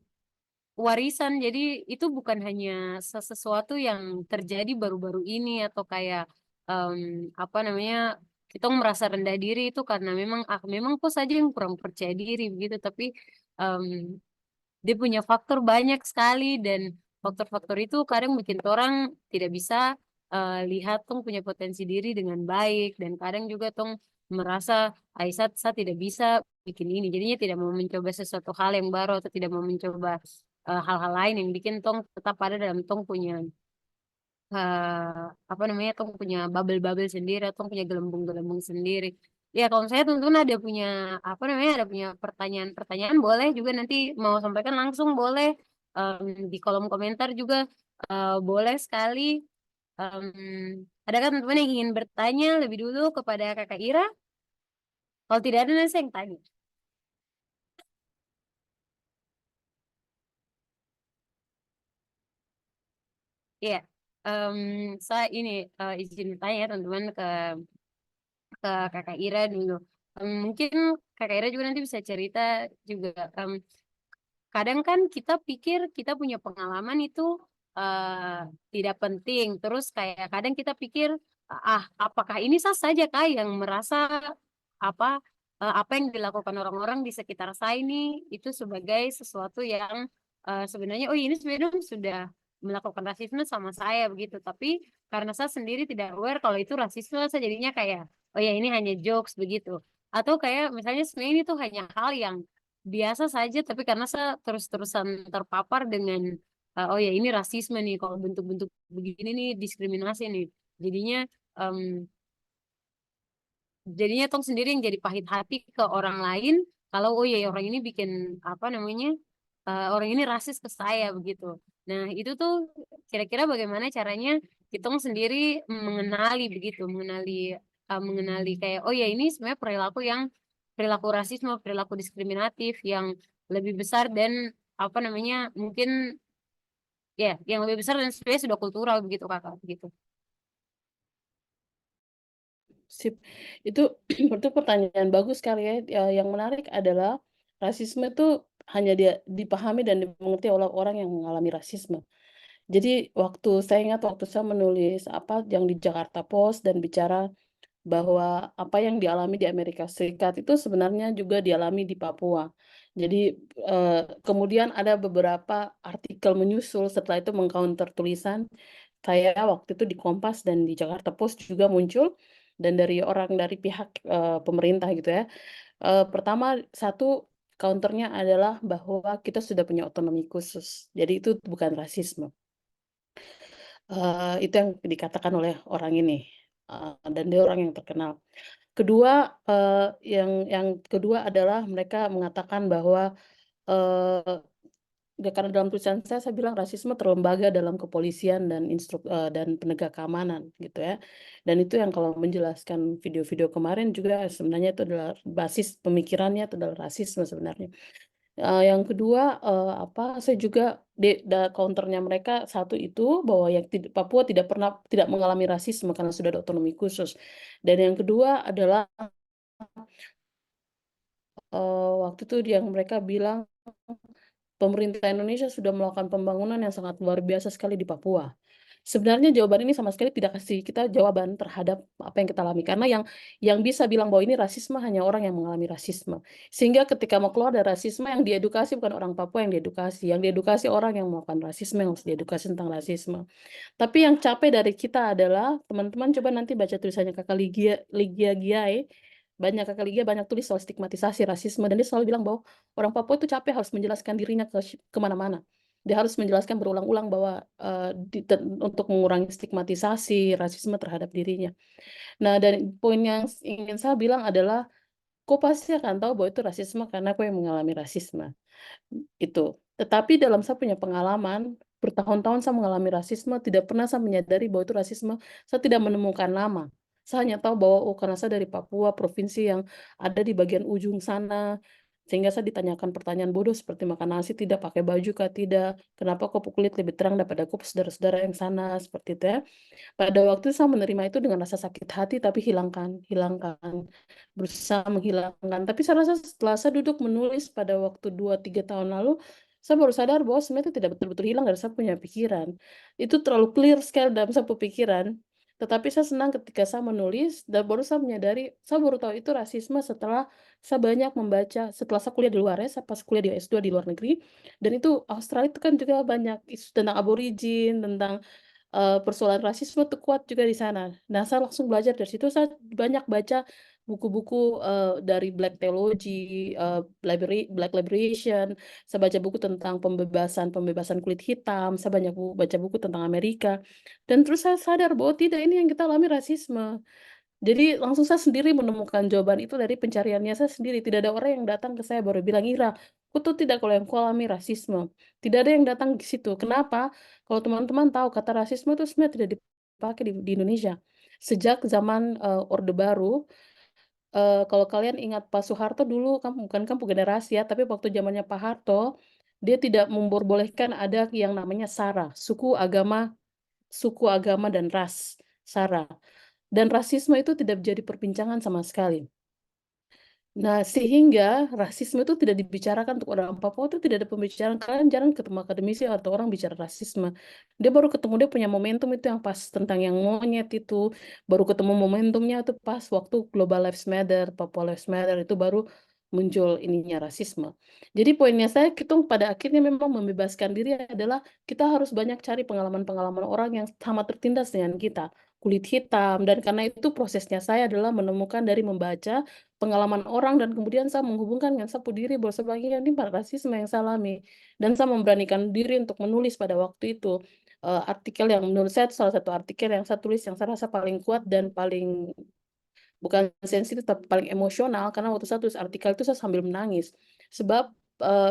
warisan. Jadi itu bukan hanya sesuatu yang terjadi baru-baru ini atau kayak em, apa namanya kita merasa rendah diri itu karena memang memang kok saja yang kurang percaya diri begitu, tapi em, dia punya faktor banyak sekali, dan faktor-faktor itu kadang bikin orang tidak bisa lihat tong punya potensi diri dengan baik, dan kadang juga tong merasa Aisyah saya tidak bisa bikin ini, jadinya tidak mau mencoba sesuatu hal yang baru atau tidak mau mencoba hal-hal lain yang bikin tong tetap ada dalam tong punya apa namanya tong punya bubble-bubble sendiri atau tong punya gelembung-gelembung sendiri. Ya kalau saya tentunya ada punya apa namanya ada punya pertanyaan-pertanyaan, boleh juga nanti mau sampaikan langsung boleh. Di kolom komentar juga boleh sekali. Em, Adakah teman-teman yang ingin bertanya lebih dulu kepada Kakak Ira? Kalau tidak ada nanti saya yang tanya. Iya, em, saya ini izin bertanya ya teman-teman ke Kakak Ira dulu. Mungkin Kakak Ira juga nanti bisa cerita juga. Kadang kan kita pikir kita punya pengalaman itu tidak penting. Terus kayak kadang kita pikir, apakah ini sah saja kah yang merasa apa apa yang dilakukan orang-orang di sekitar saya ini itu sebagai sesuatu yang sebenarnya oh ini sebenarnya sudah melakukan rasisme sama saya begitu. Tapi karena saya sendiri tidak aware kalau itu rasisme, saya jadinya kayak oh ya ini hanya jokes begitu. Atau kayak misalnya sebenarnya ini tuh hanya hal yang biasa saja, tapi karena saya terus-terusan terpapar dengan oh ya ini rasisme nih, kalau bentuk-bentuk begini nih diskriminasi nih, jadinya em, jadinya tong sendiri yang jadi pahit hati ke orang lain kalau oh ya orang ini bikin apa namanya orang ini rasis ke saya begitu. Nah itu tuh kira-kira bagaimana caranya kita sendiri mengenali begitu, mengenali kayak oh ya ini sebenarnya perilaku yang perilaku rasisme, perilaku diskriminatif yang lebih besar dan apa namanya mungkin ya yang lebih besar dan sebenarnya sudah kultural begitu kakak begitu. Sip. Itu itu pertanyaan bagus sekali ya. Yang menarik adalah rasisme itu hanya dia dipahami dan dimengerti oleh orang yang mengalami rasisme. Jadi saya ingat waktu saya menulis apa yang di Jakarta Post dan bicara bahwa apa yang dialami di Amerika Serikat itu sebenarnya juga dialami di Papua. Jadi, kemudian ada beberapa artikel menyusul setelah itu mengcounter tulisan saya waktu itu di Kompas dan di Jakarta Post juga muncul, dan dari orang dari pihak, pemerintah gitu ya. Pertama, satu counternya adalah bahwa kita sudah punya otonomi khusus, jadi itu bukan rasisme. Itu yang dikatakan oleh orang ini, dan dia orang yang terkenal. Kedua, yang kedua adalah mereka mengatakan bahwa, eee, karena dalam tulisan saya bilang rasisme terlembaga dalam kepolisian dan dan penegak keamanan gitu ya. Dan itu yang kalau menjelaskan video-video kemarin juga sebenarnya itu adalah basis pemikirannya itu adalah rasisme sebenarnya. Yang kedua, saya juga counter-nya mereka satu itu bahwa yang Papua tidak mengalami rasisme karena sudah ada otonomi khusus. Dan yang kedua adalah, waktu itu yang mereka bilang pemerintah Indonesia sudah melakukan pembangunan yang sangat luar biasa sekali di Papua. Sebenarnya jawaban ini sama sekali tidak kasih kita jawaban terhadap apa yang kita alami, karena yang bisa bilang bahwa ini rasisme hanya orang yang mengalami rasisme. Sehingga ketika mau keluar dari rasisme, yang diedukasi bukan orang Papua yang diedukasi orang yang melakukan rasisme, yang harus diedukasi tentang rasisme. Tapi yang capek dari kita adalah, teman-teman coba nanti baca tulisannya Kakak Ligia Giai, Kakak Ligia banyak tulis soal stigmatisasi rasisme, dan dia selalu bilang bahwa orang Papua itu capek harus menjelaskan dirinya ke mana-mana. Dia harus menjelaskan berulang-ulang bahwa, untuk mengurangi stigmatisasi rasisme terhadap dirinya. Nah, dan poin yang ingin saya bilang adalah, kau pasti akan tahu bahwa itu rasisme karena kau yang mengalami rasisme. Itu. Tetapi dalam saya punya pengalaman, bertahun-tahun saya mengalami rasisme, tidak pernah saya menyadari bahwa itu rasisme, saya tidak menemukan nama. Saya hanya tahu bahwa, oh karena saya dari Papua, provinsi yang ada di bagian ujung sana, sehingga saya ditanyakan pertanyaan bodoh seperti makan nasi tidak, pakai baju kah tidak, kenapa kau kulit lebih terang daripada kau saudara-saudara yang sana, seperti itu ya. Pada waktu itu saya menerima itu dengan rasa sakit hati, tapi hilangkan, hilangkan, berusaha menghilangkan. Tapi saya rasa setelah saya duduk menulis pada waktu 2-3 tahun lalu, saya baru sadar bahwa sebenarnya itu tidak betul-betul hilang dari saya punya pikiran. Itu terlalu clear sekali dalam saya pikiran. Tetapi saya senang ketika saya menulis dan baru saya menyadari, saya baru tahu itu rasisme setelah saya banyak membaca, setelah saya kuliah di luar ya, saya pas kuliah di S2 di luar negeri, dan itu Australia itu kan juga banyak isu tentang aborigin, tentang persoalan rasisme tuh kuat juga di sana. Nah, saya langsung belajar dari situ, saya banyak baca buku-buku, dari Black Theology, Black Liberation, saya baca buku tentang pembebasan kulit hitam, saya banyak baca buku tentang Amerika, dan terus saya sadar bahwa tidak, ini yang kita alami rasisme. Jadi langsung saya sendiri menemukan jawaban itu dari pencariannya saya sendiri, tidak ada orang yang datang ke saya baru bilang, "Ira, aku tuh tidak kalau yang kau alami rasisme." Tidak ada yang datang ke situ. Kenapa? Kalau teman-teman tahu kata rasisme itu sebenarnya tidak dipakai di Indonesia. Sejak zaman, Orde Baru, kalau kalian ingat Pak Soeharto dulu, bukan kamu generasi ya, tapi waktu zamannya Pak Harto, dia tidak memperbolehkan ada yang namanya SARA, suku, agama, dan ras, SARA. Dan rasisme itu tidak jadi perbincangan sama sekali. Nah, sehingga rasisme itu tidak dibicarakan untuk orang Papua itu tidak ada pembicaraan. Kalian jarang ketemu akademisi atau orang bicara rasisme. Dia baru ketemu dia punya momentum itu yang pas tentang yang monyet itu. Baru ketemu momentumnya itu pas waktu Global Lives Matter, Papua Lives Matter itu baru muncul ininya rasisme. Jadi poinnya saya, kita pada akhirnya memang membebaskan diri adalah kita harus banyak cari pengalaman-pengalaman orang yang sama tertindas dengan kita. Kulit hitam, dan karena itu prosesnya saya adalah menemukan dari membaca pengalaman orang dan kemudian saya menghubungkan dengan sapu diri bahwa sebagai ini rasisme yang saya alami, dan saya memberanikan diri untuk menulis pada waktu itu, artikel yang menurut saya itu salah satu artikel yang saya tulis yang saya rasa paling kuat dan paling bukan sensitif tapi paling emosional, karena waktu saya tulis artikel itu saya sambil menangis. Sebab,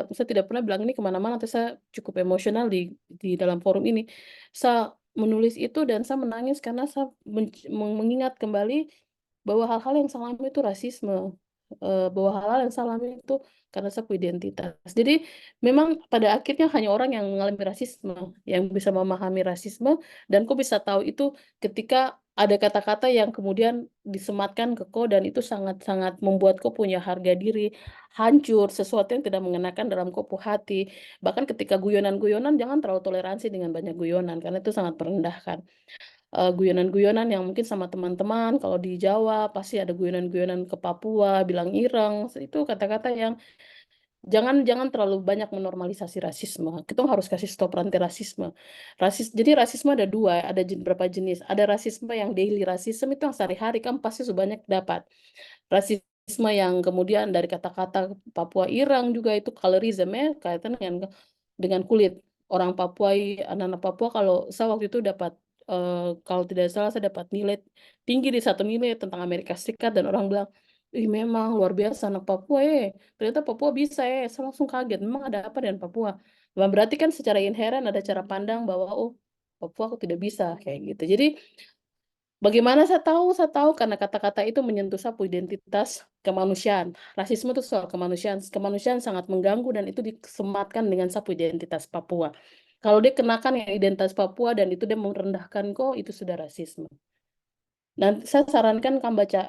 saya tidak pernah bilang ini kemana-mana, tapi saya cukup emosional di dalam forum ini. Saya menulis itu dan saya menangis karena saya mengingat kembali bahwa hal-hal yang saya alami itu rasisme, bahwa hal-hal yang saya alami itu karena saya punya identitas. Jadi memang pada akhirnya hanya orang yang mengalami rasisme, yang bisa memahami rasisme, dan kok bisa tahu itu ketika ada kata-kata yang kemudian disematkan ke kau dan itu sangat-sangat membuat kau punya harga diri hancur, sesuatu yang tidak mengenakan dalam kau hati. Bahkan ketika guyonan-guyonan jangan terlalu toleransi dengan banyak guyonan karena itu sangat merendahkan. Guyonan-guyonan yang mungkin sama teman-teman, kalau di Jawa pasti ada guyonan-guyonan ke Papua, bilang ireng, itu kata-kata yang jangan jangan terlalu banyak menormalisasi rasisme. Kita harus kasih stop rantai rasisme. Jadi rasisme ada dua, ada berapa jenis. Ada rasisme yang daily rasisme itu yang sehari-hari kan pasti sudah banyak dapat. Rasisme yang kemudian dari kata-kata Papua Irang juga itu colorism ya, kaitan dengan kulit. Orang Papua, anak-anak Papua kalau saya waktu itu dapat, kalau tidak salah saya dapat nilai tinggi di satu nilai tentang Amerika Serikat dan orang bilang, "Ih memang luar biasa anak Papua ternyata Papua bisa saya langsung kaget, memang ada apa dengan Papua? Berarti kan secara inheren ada cara pandang bahwa, oh Papua aku tidak bisa, kayak gitu. Jadi Bagaimana saya tahu? Saya tahu karena kata-kata itu menyentuh sapu identitas kemanusiaan. Rasisme itu soal kemanusiaan. Kemanusiaan sangat mengganggu dan itu disematkan dengan sapu identitas Papua. Kalau dia kenakan yang identitas Papua dan itu dia merendahkan kok, itu sudah rasisme. Dan saya sarankan kamu baca,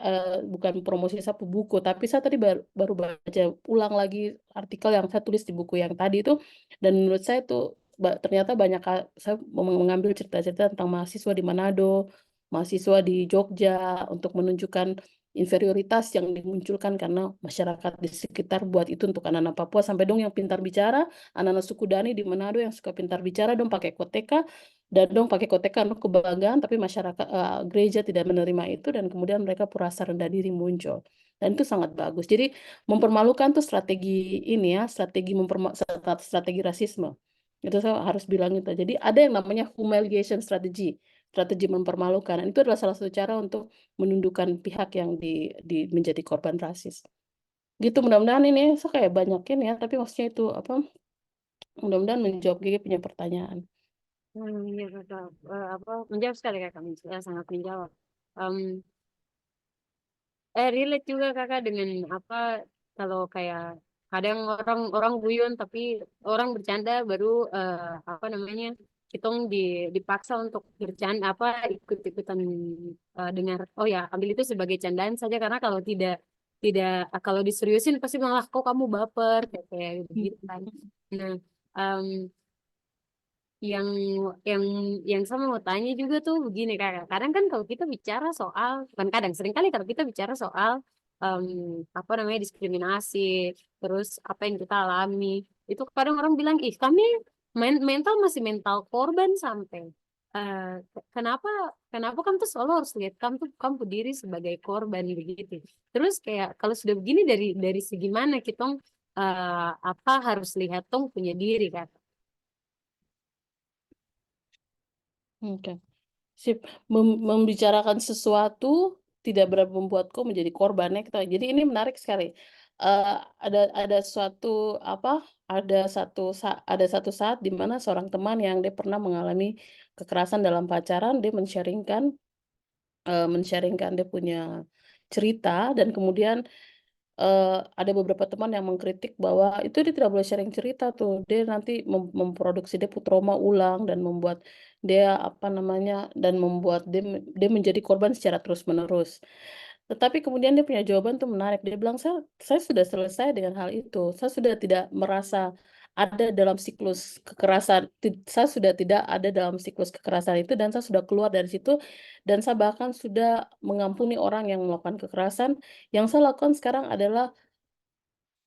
bukan promosi sapu buku, tapi saya tadi baru baca ulang lagi artikel yang saya tulis di buku yang tadi itu, dan menurut saya itu ternyata banyak saya mengambil cerita-cerita tentang mahasiswa di Manado, mahasiswa di Jogja untuk menunjukkan inferioritas yang dimunculkan karena masyarakat di sekitar buat itu untuk anak-anak Papua sampai dong yang pintar bicara, anak-anak suku Dani di Manado yang suka pintar bicara dong pakai koteka dan dong pakai koteka untuk kebanggaan, tapi masyarakat gereja tidak menerima itu dan kemudian mereka merasa rendah diri muncul. Dan itu sangat bagus. Jadi mempermalukan tuh strategi ini ya, strategi rasisme. Itu saya harus bilang itu. Jadi ada yang namanya humiliation strategy, strategi mempermalukan. Dan itu adalah salah satu cara untuk menundukkan pihak yang menjadi korban rasis. Gitu mudah-mudahan ini saya kayak banyakin ya, tapi maksudnya itu apa? Mudah-mudahan menjawab Gigi punya pertanyaan. Iya kakak, apa menjawab sekali kakak, sangat menjawab. Em, relate juga kakak dengan apa, kalau kayak kadang orang guyon tapi orang bercanda baru apa namanya, kita dipaksa untuk bercanda apa ikut-ikutan, dengar oh ya ambil itu sebagai candaan saja, karena kalau tidak kalau diseriusin pasti malah kok kamu baper kayak gitu kan. Nah, em, yang yang yang saya mau tanya juga tuh begini kakak, kadang kan kalau kita bicara soal, bukan kadang, sering kali kalau kita bicara soal em, apa namanya diskriminasi, terus apa yang kita alami, itu kadang orang bilang ih kami mental masih mental korban sampai kenapa kenapa kamu tuh selalu harus lihat kamu tuh diri sebagai korban begitu. Terus kayak kalau sudah begini dari segi mana kita apa harus lihat tong punya diri kan. Oke. Sip, membicarakan sesuatu tidak berarti membuatku menjadi korban ya. Jadi ini menarik sekali. Eh, ada suatu apa? Ada satu saat di mana seorang teman yang dia pernah mengalami kekerasan dalam pacaran, dia men-sharingkan dia punya cerita dan kemudian ada beberapa teman yang mengkritik bahwa itu dia tidak boleh sharing cerita tuh. Dia nanti memproduksi dia trauma ulang dan membuat dia apa namanya dan membuat dia menjadi korban secara terus-menerus. Tetapi kemudian dia punya jawaban tuh menarik. Dia bilang, saya sudah selesai dengan hal itu. Saya sudah tidak merasa ada dalam siklus kekerasan. Saya sudah tidak ada dalam siklus kekerasan itu dan saya sudah keluar dari situ dan saya bahkan sudah mengampuni orang yang melakukan kekerasan. Yang saya lakukan sekarang adalah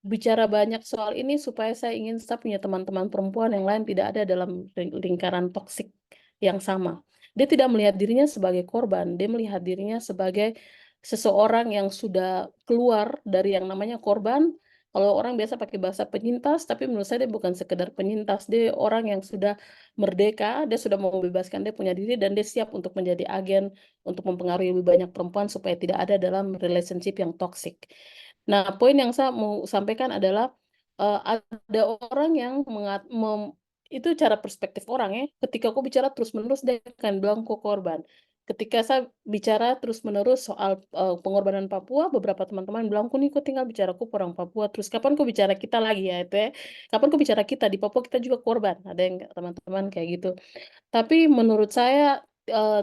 bicara banyak soal ini supaya saya punya teman-teman perempuan yang lain tidak ada dalam lingkaran toksik yang sama. Dia tidak melihat dirinya sebagai korban, dia melihat dirinya sebagai seseorang yang sudah keluar dari yang namanya korban. Kalau orang biasa pakai bahasa penyintas, tapi menurut saya dia bukan sekedar penyintas, dia orang yang sudah merdeka, dia sudah mau membebaskan dia punya diri dan dia siap untuk menjadi agen untuk mempengaruhi lebih banyak perempuan supaya tidak ada dalam relationship yang toksik. Nah, poin yang saya mau sampaikan adalah ada orang yang itu cara perspektif orang ya. Ketika aku bicara terus-menerus dia akan bilang kok korban. Ketika saya bicara terus-menerus soal pengorbanan Papua, beberapa teman-teman bilang, kok nih kok tinggal bicara aku orang Papua, terus kapan kok bicara kita lagi ya itu ya. Kapan kok bicara kita di Papua kita juga korban. Ada yang teman-teman kayak gitu. Tapi menurut saya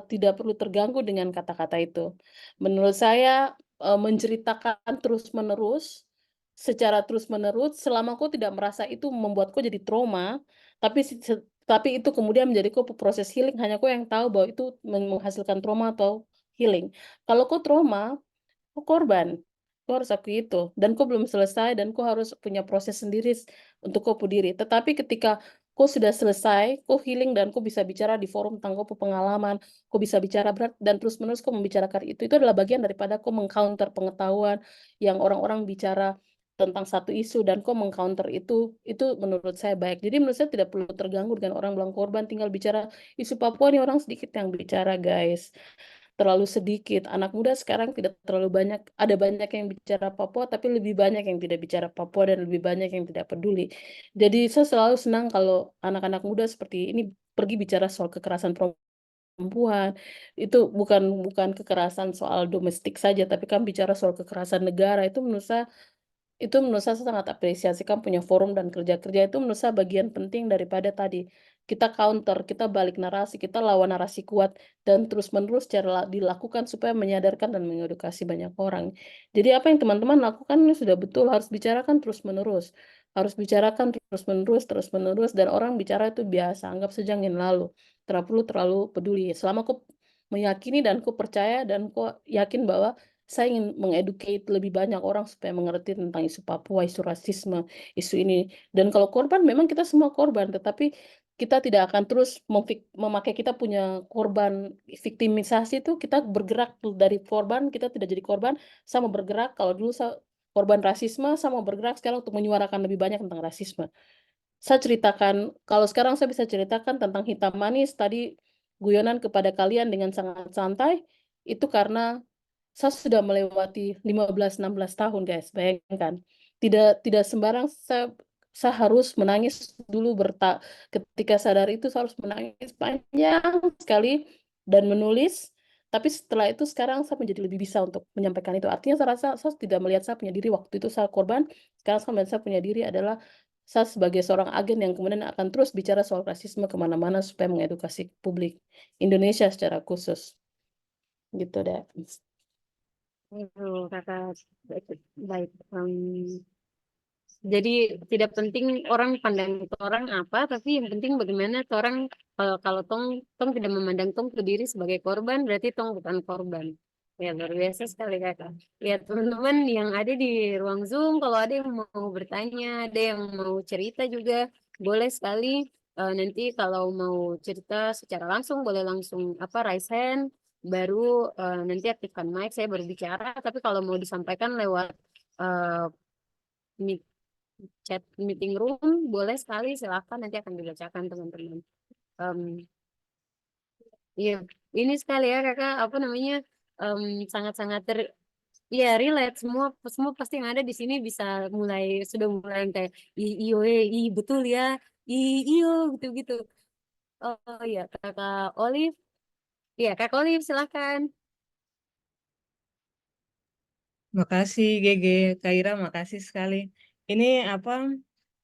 tidak perlu terganggu dengan kata-kata itu. Menurut saya menceritakan terus-menerus, secara terus-menerus, selama kau tidak merasa itu membuatku jadi trauma, tapi itu kemudian menjadi kau proses healing, hanya kau yang tahu bahwa itu menghasilkan trauma atau healing. Kalau kau trauma, kau korban. Kau harus akui itu. Dan kau belum selesai dan kau harus punya proses sendiri untuk kau diri. Tetapi ketika kau sudah selesai, kau healing dan kau bisa bicara di forum tentang kau pengalaman, kau bisa bicara berat dan terus-menerus kau membicarakan itu adalah bagian daripada kau mengcounter pengetahuan yang orang-orang bicara tentang satu isu dan kau mengcounter itu menurut saya baik. Jadi menurut saya tidak perlu terganggu dengan orang bilang korban tinggal bicara isu Papua nih orang sedikit yang bicara guys, terlalu sedikit. Anak muda sekarang tidak terlalu banyak, ada banyak yang bicara Papua, tapi lebih banyak yang tidak bicara Papua dan lebih banyak yang tidak peduli. Jadi saya selalu senang kalau anak-anak muda seperti ini pergi bicara soal kekerasan perempuan perempuan. Itu bukan bukan kekerasan soal domestik saja, tapi kan bicara soal kekerasan negara, itu menurut saya sangat apresiasi kan punya forum dan kerja-kerja itu menurut saya bagian penting daripada tadi, kita counter, kita balik narasi, kita lawan narasi kuat dan terus-menerus dilakukan supaya menyadarkan dan mengedukasi banyak orang. Jadi apa yang teman-teman lakukan ini sudah betul, harus bicarakan terus-menerus, terus-menerus dan orang bicara itu biasa, anggap saja angin lalu, tidak perlu terlalu peduli. Selama kau meyakini dan kau percaya dan kau yakin bahwa saya ingin lebih banyak orang supaya mengerti tentang isu Papua, isu rasisme, isu ini. Dan kalau korban memang kita semua korban, tetapi kita tidak akan terus memakai kita punya korban viktimisasi itu kita bergerak dari korban, kita tidak jadi korban, sama bergerak kalau dulu korban rasisme, sama bergerak sekarang untuk menyuarakan lebih banyak tentang rasisme. Saya ceritakan, kalau sekarang saya bisa ceritakan tentang hitam manis tadi guyonan kepada kalian dengan sangat santai, itu karena saya sudah melewati 15, 16 tahun, guys, bayangkan. Tidak tidak sembarang saya harus menangis dulu ketika sadar itu saya harus menangis panjang sekali dan menulis, tapi setelah itu sekarang saya menjadi lebih bisa untuk menyampaikan itu. Artinya saya rasa saya tidak melihat saya punya diri waktu itu saya korban, sekarang saya melihat saya punya diri adalah saya sebagai seorang agen yang kemudian akan terus bicara soal rasisme kemana-mana supaya mengedukasi publik Indonesia secara khusus. Gitu deh. Aduh, kakak baik. Baik. Jadi tidak penting orang pandang itu orang apa, tapi yang penting bagaimana tuh orang kalau tong tong tidak memandang tong ke diri sebagai korban, berarti tong bukan korban. Ya luar biasa sekali kakak. Ya teman-teman yang ada di ruang Zoom, kalau ada yang mau bertanya, ada yang mau cerita juga, boleh sekali. Nanti kalau mau cerita secara langsung, boleh langsung apa raise hand, baru nanti aktifkan mic, saya berbicara. Tapi kalau mau disampaikan lewat eh, chat meeting room boleh sekali silakan nanti akan dibacakan teman-teman. Em, Iya, ini sekali ya kakak apa namanya em, sangat-sangat ya relate semua semua pasti yang ada di sini bisa mulai sudah mulai yang kayak iyo betul ya iyo gitu-gitu. Oh iya kakak Olive, iya kakak Olive silakan. Makasih GG, Kaira, makasih sekali. Ini apa,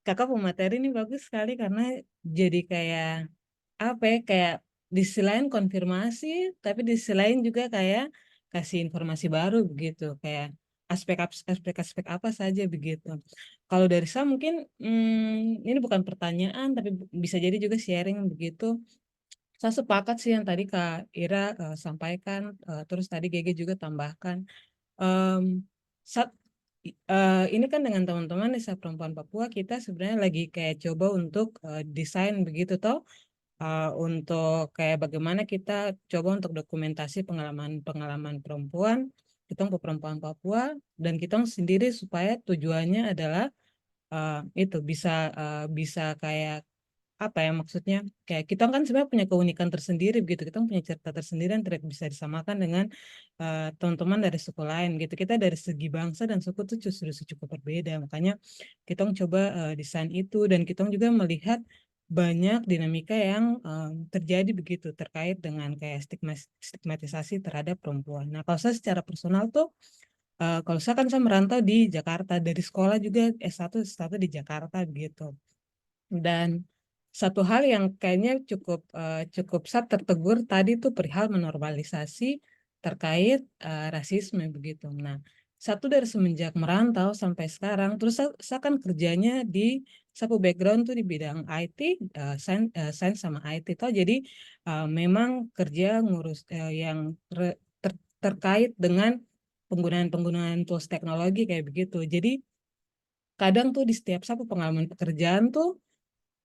kakak pemateri ini bagus sekali karena jadi kayak apa ya, kayak di sisi lain konfirmasi, tapi di sisi lain juga kayak kasih informasi baru begitu, kayak aspek-aspek apa saja begitu. Kalau dari saya mungkin ini bukan pertanyaan, tapi bisa jadi juga sharing begitu. Saya sepakat sih yang tadi Kak Ira sampaikan, terus tadi GG juga tambahkan. Em, saat ini kan dengan teman-teman Desa Perempuan Papua kita sebenarnya lagi kayak coba untuk desain begitu toh, untuk kayak bagaimana kita coba untuk dokumentasi pengalaman-pengalaman perempuan kita perempuan Papua dan kita sendiri supaya tujuannya adalah itu bisa kayak apa ya maksudnya, kayak kita kan sebenarnya punya keunikan tersendiri begitu, kita punya cerita tersendiri yang tidak bisa disamakan dengan teman-teman dari suku lain gitu. Kita dari segi bangsa dan suku itu justru cukup berbeda, makanya kita coba desain itu dan kita juga melihat banyak dinamika yang terjadi begitu terkait dengan kayak stigmatisasi terhadap perempuan. Nah kalau saya secara personal tuh kalau saya merantau di Jakarta dari sekolah juga S1 di Jakarta begitu. Dan satu hal yang kayaknya cukup saya tertegur tadi tuh perihal menormalisasi terkait rasisme begitu. Nah, satu dari semenjak merantau sampai sekarang, terus saya kan kerjanya di satu background tuh di bidang IT, sains sama IT toh. Jadi memang kerja ngurus yang terkait dengan penggunaan tools teknologi kayak begitu. Jadi kadang tuh di setiap satu pengalaman pekerjaan tuh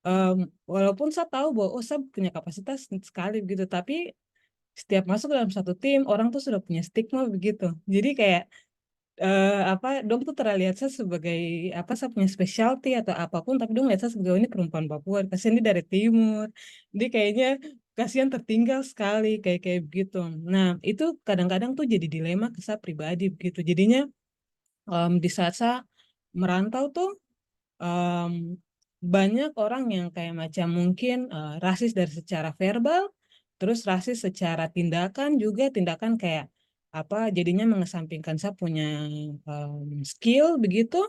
Em, walaupun saya tahu bahwa saya punya kapasitas sekali begitu, tapi setiap masuk dalam satu tim orang tuh sudah punya stigma begitu. Jadi kayak apa dong tuh terlihat saya sebagai apa saya punya specialty atau apapun, tapi dong lihat saya sebagai "Oh, ini perempuan Papua, kasihan ini dari timur, dia kayaknya kasihan tertinggal sekali kayak kayak begitu." Nah itu kadang-kadang tuh jadi dilema ke saya pribadi begitu. Jadinya di saat saya merantau tuh em, banyak orang yang kayak macam mungkin rasis dari secara verbal terus rasis secara tindakan juga, tindakan kayak jadinya mengesampingkan saya punya skill begitu.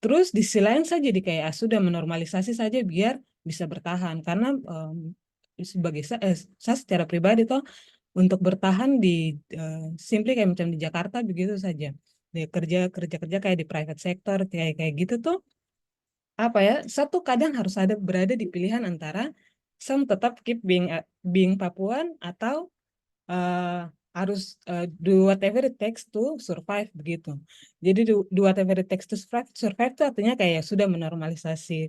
Terus di sisi lain saya jadi kayak sudah menormalisasi saja biar bisa bertahan karena sebagai saya secara pribadi toh untuk bertahan di simply kayak macam di Jakarta begitu saja. Dia kerja kayak di private sector kayak kayak gitu tuh satu kadang harus berada di pilihan antara some tetap keep being Papuan atau harus do whatever it takes to survive begitu. Jadi do whatever it takes to survive itu artinya kayak sudah menormalisasi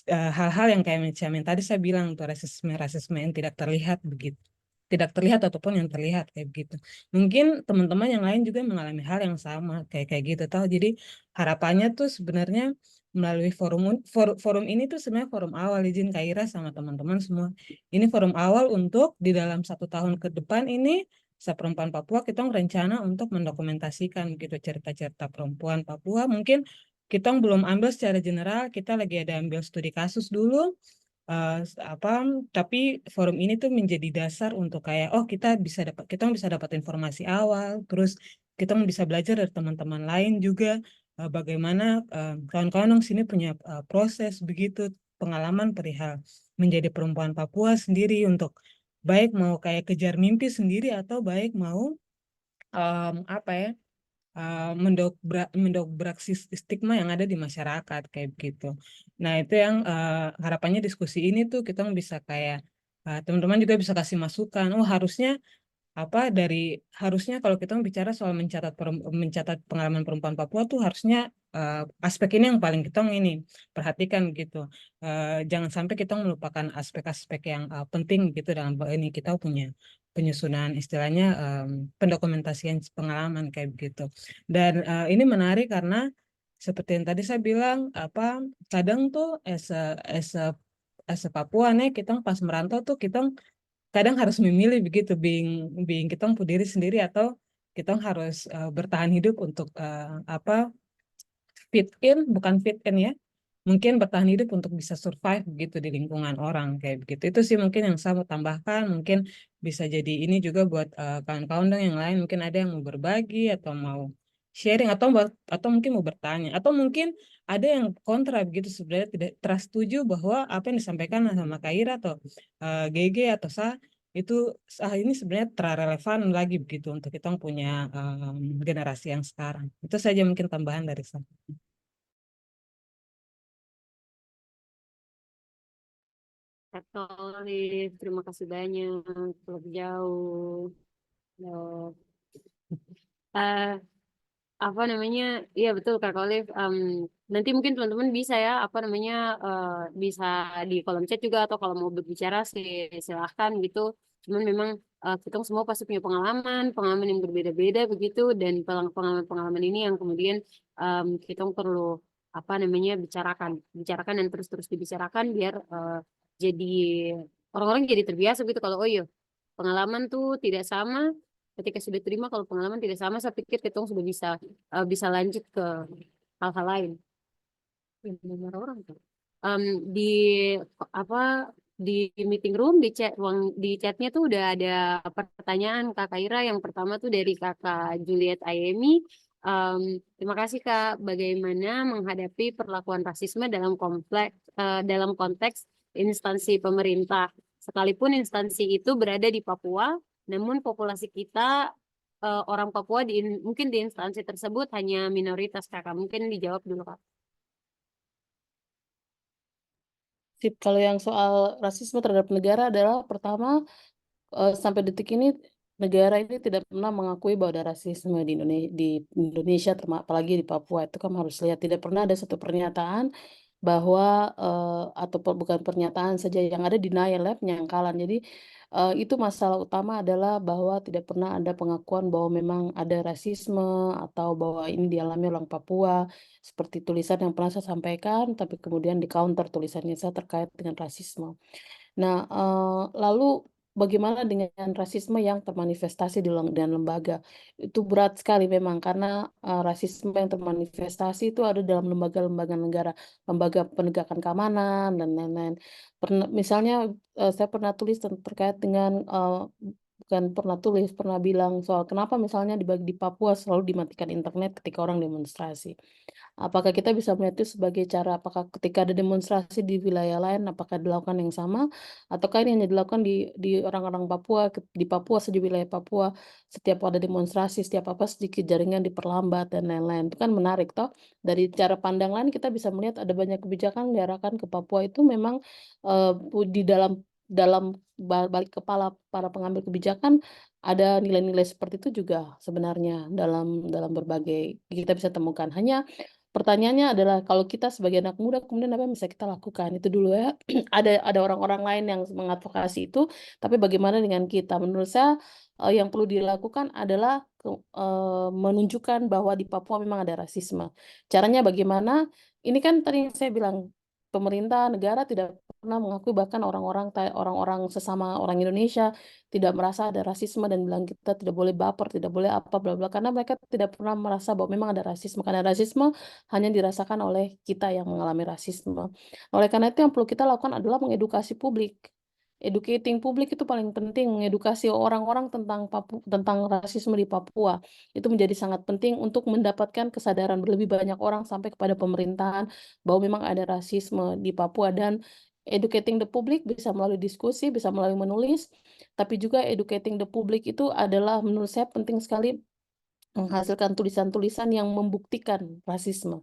hal-hal yang kayak macam yang tadi saya bilang tuh rasisme yang tidak terlihat begitu. Tidak terlihat ataupun yang terlihat kayak begitu. Mungkin teman-teman yang lain juga mengalami hal yang sama kayak kayak gitu tahu. Jadi harapannya tuh sebenarnya melalui forum ini tuh sebenarnya forum awal izin Kaira sama teman-teman semua. Ini forum awal untuk di dalam 1 tahun ke depan ini Perempuan Papua kita rencana untuk mendokumentasikan gitu cerita-cerita perempuan Papua. Mungkin kita belum ambil secara general, kita lagi ada ambil studi kasus dulu. Tapi forum ini tuh menjadi dasar untuk kayak kita bisa dapat informasi awal, terus kita bisa belajar dari teman-teman lain juga bagaimana kawan-kawan yang sini punya proses begitu pengalaman perihal menjadi perempuan Papua sendiri untuk baik mau kayak kejar mimpi sendiri atau baik mau mendobrak stigma yang ada di masyarakat kayak begitu. Nah itu yang harapannya diskusi ini tuh kita bisa kayak teman-teman juga bisa kasih masukan. Harusnya kalau kita bicara soal mencatat pengalaman perempuan Papua tuh harusnya aspek ini yang paling kita ini perhatikan gitu. Jangan sampai kita melupakan aspek-aspek yang penting gitu dalam ini kita punya penyusunan istilahnya pendokumentasian pengalaman kayak begitu. Dan ini menarik karena seperti yang tadi saya bilang kadang tuh as a Papua nih kita pas merantau tuh kita kadang harus memilih begitu being kita diri sendiri atau kita harus bertahan hidup untuk bukan fit in ya, mungkin bertahan hidup untuk bisa survive begitu di lingkungan orang kayak begitu. Itu sih mungkin yang saya mau tambahkan, mungkin bisa jadi ini juga buat kawan-kawan dong yang lain, mungkin ada yang mau berbagi atau mau sharing atau mungkin mau bertanya atau mungkin ada yang kontra begitu sebenarnya tidak trust setuju bahwa apa yang disampaikan sama Kaira atau GG atau itu ini sebenarnya terlalu relevan lagi begitu untuk kita punya generasi yang sekarang. Itu saja mungkin tambahan dari saya. Katolik, terima kasih banyak. Lebih jauh. Loh. Apa namanya? Iya betul Kak Olive. Nanti mungkin teman-teman bisa ya bisa di kolom chat juga atau kalau mau berbicara silahkan gitu. Cuman memang kita semua pasti punya pengalaman yang berbeda-beda begitu dan pengalaman-pengalaman ini yang kemudian kita perlu bicarakan dan terus-terus dibicarakan biar jadi orang-orang jadi terbiasa gitu kalau oh iya pengalaman tuh tidak sama ketika sudah terima kalau pengalaman tidak sama saya pikir kita sudah bisa lanjut ke hal-hal lain. Benar orang tuh. Di apa di meeting room di chatnya tuh udah ada pertanyaan Kak Kaira yang pertama tuh dari Kakak Juliet Ayemi. Terima kasih Kak, bagaimana menghadapi perlakuan rasisme dalam konteks instansi pemerintah sekalipun instansi itu berada di Papua namun populasi kita orang Papua mungkin di instansi tersebut hanya minoritas Kakak mungkin dijawab dulu Kak. Sip, kalau yang soal rasisme terhadap negara adalah pertama sampai detik ini negara ini tidak pernah mengakui bahwa ada rasisme di Indonesia, apalagi di Papua. Itu kan harus lihat tidak pernah ada satu pernyataan bahwa atau bukan pernyataan saja yang ada denial ya, penyangkalan. Jadi itu masalah utama adalah bahwa tidak pernah ada pengakuan bahwa memang ada rasisme atau bahwa ini dialami orang Papua seperti tulisan yang pernah saya sampaikan tapi kemudian di counter tulisannya saya terkait dengan rasisme. Nah, lalu bagaimana dengan rasisme yang termanifestasi dan lembaga? Itu berat sekali memang karena, rasisme yang termanifestasi itu ada dalam lembaga-lembaga negara, lembaga penegakan keamanan dan lain-lain. Misalnya, saya pernah tulis terkait dengan, bukan pernah tulis, pernah bilang soal kenapa misalnya di Papua selalu dimatikan internet ketika orang demonstrasi. Apakah kita bisa melihat itu sebagai cara apakah ketika ada demonstrasi di wilayah lain, apakah dilakukan yang sama? Ataukah ini hanya dilakukan di orang-orang Papua, di Papua saja, wilayah Papua, setiap ada demonstrasi, setiap apa sedikit jaringan diperlambat dan lain-lain. Itu kan menarik toh. Dari cara pandang lain kita bisa melihat ada banyak kebijakan diarahkan ke Papua itu memang, di dalam balik kepala para pengambil kebijakan ada nilai-nilai seperti itu juga sebenarnya dalam berbagai kita bisa temukan. Hanya pertanyaannya adalah kalau kita sebagai anak muda kemudian apa yang bisa kita lakukan? Itu dulu ya. Ada orang-orang lain yang mengadvokasi itu, tapi bagaimana dengan kita? Menurut saya, yang perlu dilakukan adalah menunjukkan bahwa di Papua memang ada rasisme. Caranya bagaimana? Ini kan tadi yang saya bilang, pemerintah, negara tidak pernah mengakui, bahkan orang-orang sesama orang Indonesia tidak merasa ada rasisme dan bilang kita tidak boleh baper, tidak boleh apa bla bla, karena mereka tidak pernah merasa bahwa memang ada rasisme. Karena rasisme hanya dirasakan oleh kita yang mengalami rasisme. Oleh karena itu yang perlu kita lakukan adalah mengedukasi publik. Educating publik itu paling penting, mengedukasi orang-orang tentang rasisme di Papua. Itu menjadi sangat penting untuk mendapatkan kesadaran lebih banyak orang sampai kepada pemerintahan bahwa memang ada rasisme di Papua dan educating the public bisa melalui diskusi, bisa melalui menulis, tapi juga educating the public itu adalah menurut saya penting sekali menghasilkan tulisan-tulisan yang membuktikan rasisme.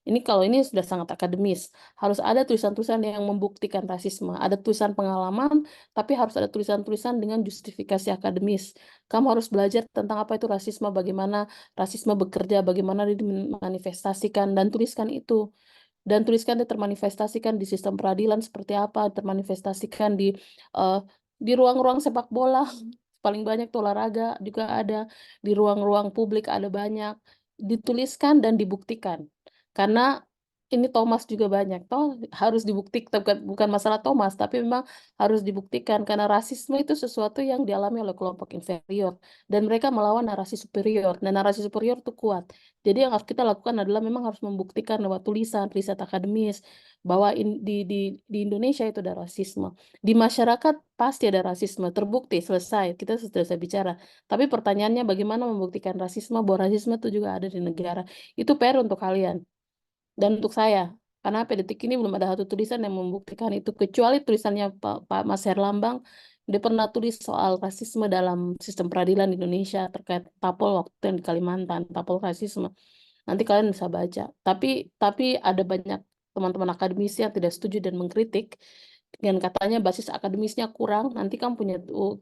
Kalau ini sudah sangat akademis, harus ada tulisan-tulisan yang membuktikan rasisme. Ada tulisan pengalaman, tapi harus ada tulisan-tulisan dengan justifikasi akademis. Kamu harus belajar tentang apa itu rasisme, bagaimana rasisme bekerja, bagaimana dimanifestasikan, dan tuliskan itu. Dan tuliskan dia termanifestasikan di sistem peradilan seperti apa, termanifestasikan di ruang-ruang sepak bola, paling banyak tuh olahraga juga ada, di ruang-ruang publik ada banyak, dituliskan dan dibuktikan. Karena ini Thomas juga banyak, toh harus dibuktikan, bukan masalah Thomas, tapi memang harus dibuktikan karena rasisme itu sesuatu yang dialami oleh kelompok inferior dan mereka melawan narasi superior dan narasi superior itu kuat. Jadi yang harus kita lakukan adalah memang harus membuktikan lewat tulisan, riset akademis bahwa di Indonesia itu ada rasisme. Di masyarakat pasti ada rasisme, terbukti, selesai, kita sudah selesai bicara. Tapi pertanyaannya bagaimana membuktikan rasisme, bahwa rasisme itu juga ada di negara. Itu PR untuk kalian. Dan untuk saya, karena sampai detik ini belum ada satu tulisan yang membuktikan itu, kecuali tulisannya Pak Mas Herlambang, dia pernah tulis soal rasisme dalam sistem peradilan Indonesia terkait tapol waktu yang di Kalimantan, tapol rasisme. Nanti kalian bisa baca. Tapi ada banyak teman-teman akademisi yang tidak setuju dan mengkritik dengan katanya basis akademisnya kurang. Nanti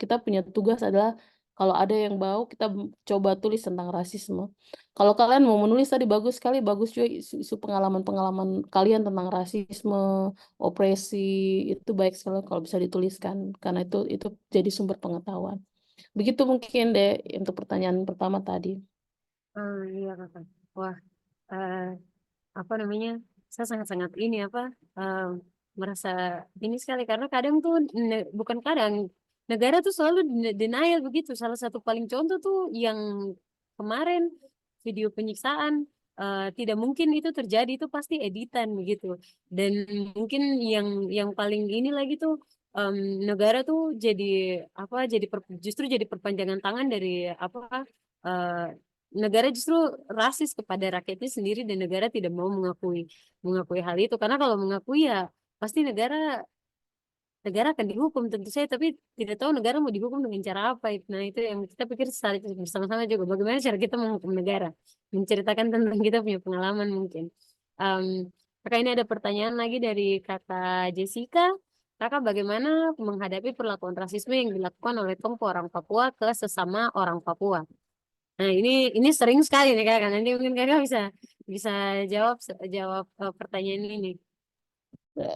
kita punya tugas adalah kalau ada yang bau kita coba tulis tentang rasisme. Kalau kalian mau menulis tadi bagus sekali, bagus juga isu pengalaman-pengalaman kalian tentang rasisme, opresi, itu baik sekali kalau bisa dituliskan karena itu jadi sumber pengetahuan. Begitu mungkin deh untuk pertanyaan pertama tadi. Iya kakak. Wah, eh, apa namanya? Saya sangat-sangat ini merasa ini sekali karena kadang tuh bukan kadang negara tuh selalu denial begitu. Salah satu paling contoh tuh yang kemarin video penyiksaan, tidak mungkin itu terjadi, itu pasti editan begitu. Dan mungkin yang paling ini lagi tuh em, negara tuh jadi justru jadi perpanjangan tangan dari eh, negara justru rasis kepada rakyatnya sendiri dan negara tidak mau mengakui hal itu karena kalau mengakui ya pasti negara akan dihukum tentu saja tapi tidak tahu negara mau dihukum dengan cara apa. Nah itu yang kita pikir bersama-sama juga bagaimana cara kita menghukum negara, menceritakan tentang kita punya pengalaman mungkin. Kakak, ini ada pertanyaan lagi dari kakak Jessica. Kakak, bagaimana menghadapi perlakuan rasisme yang dilakukan oleh kelompok orang Papua ke sesama orang Papua? Nah, ini sering sekali nih kakak. Nanti mungkin kakak bisa bisa jawab jawab pertanyaan ini.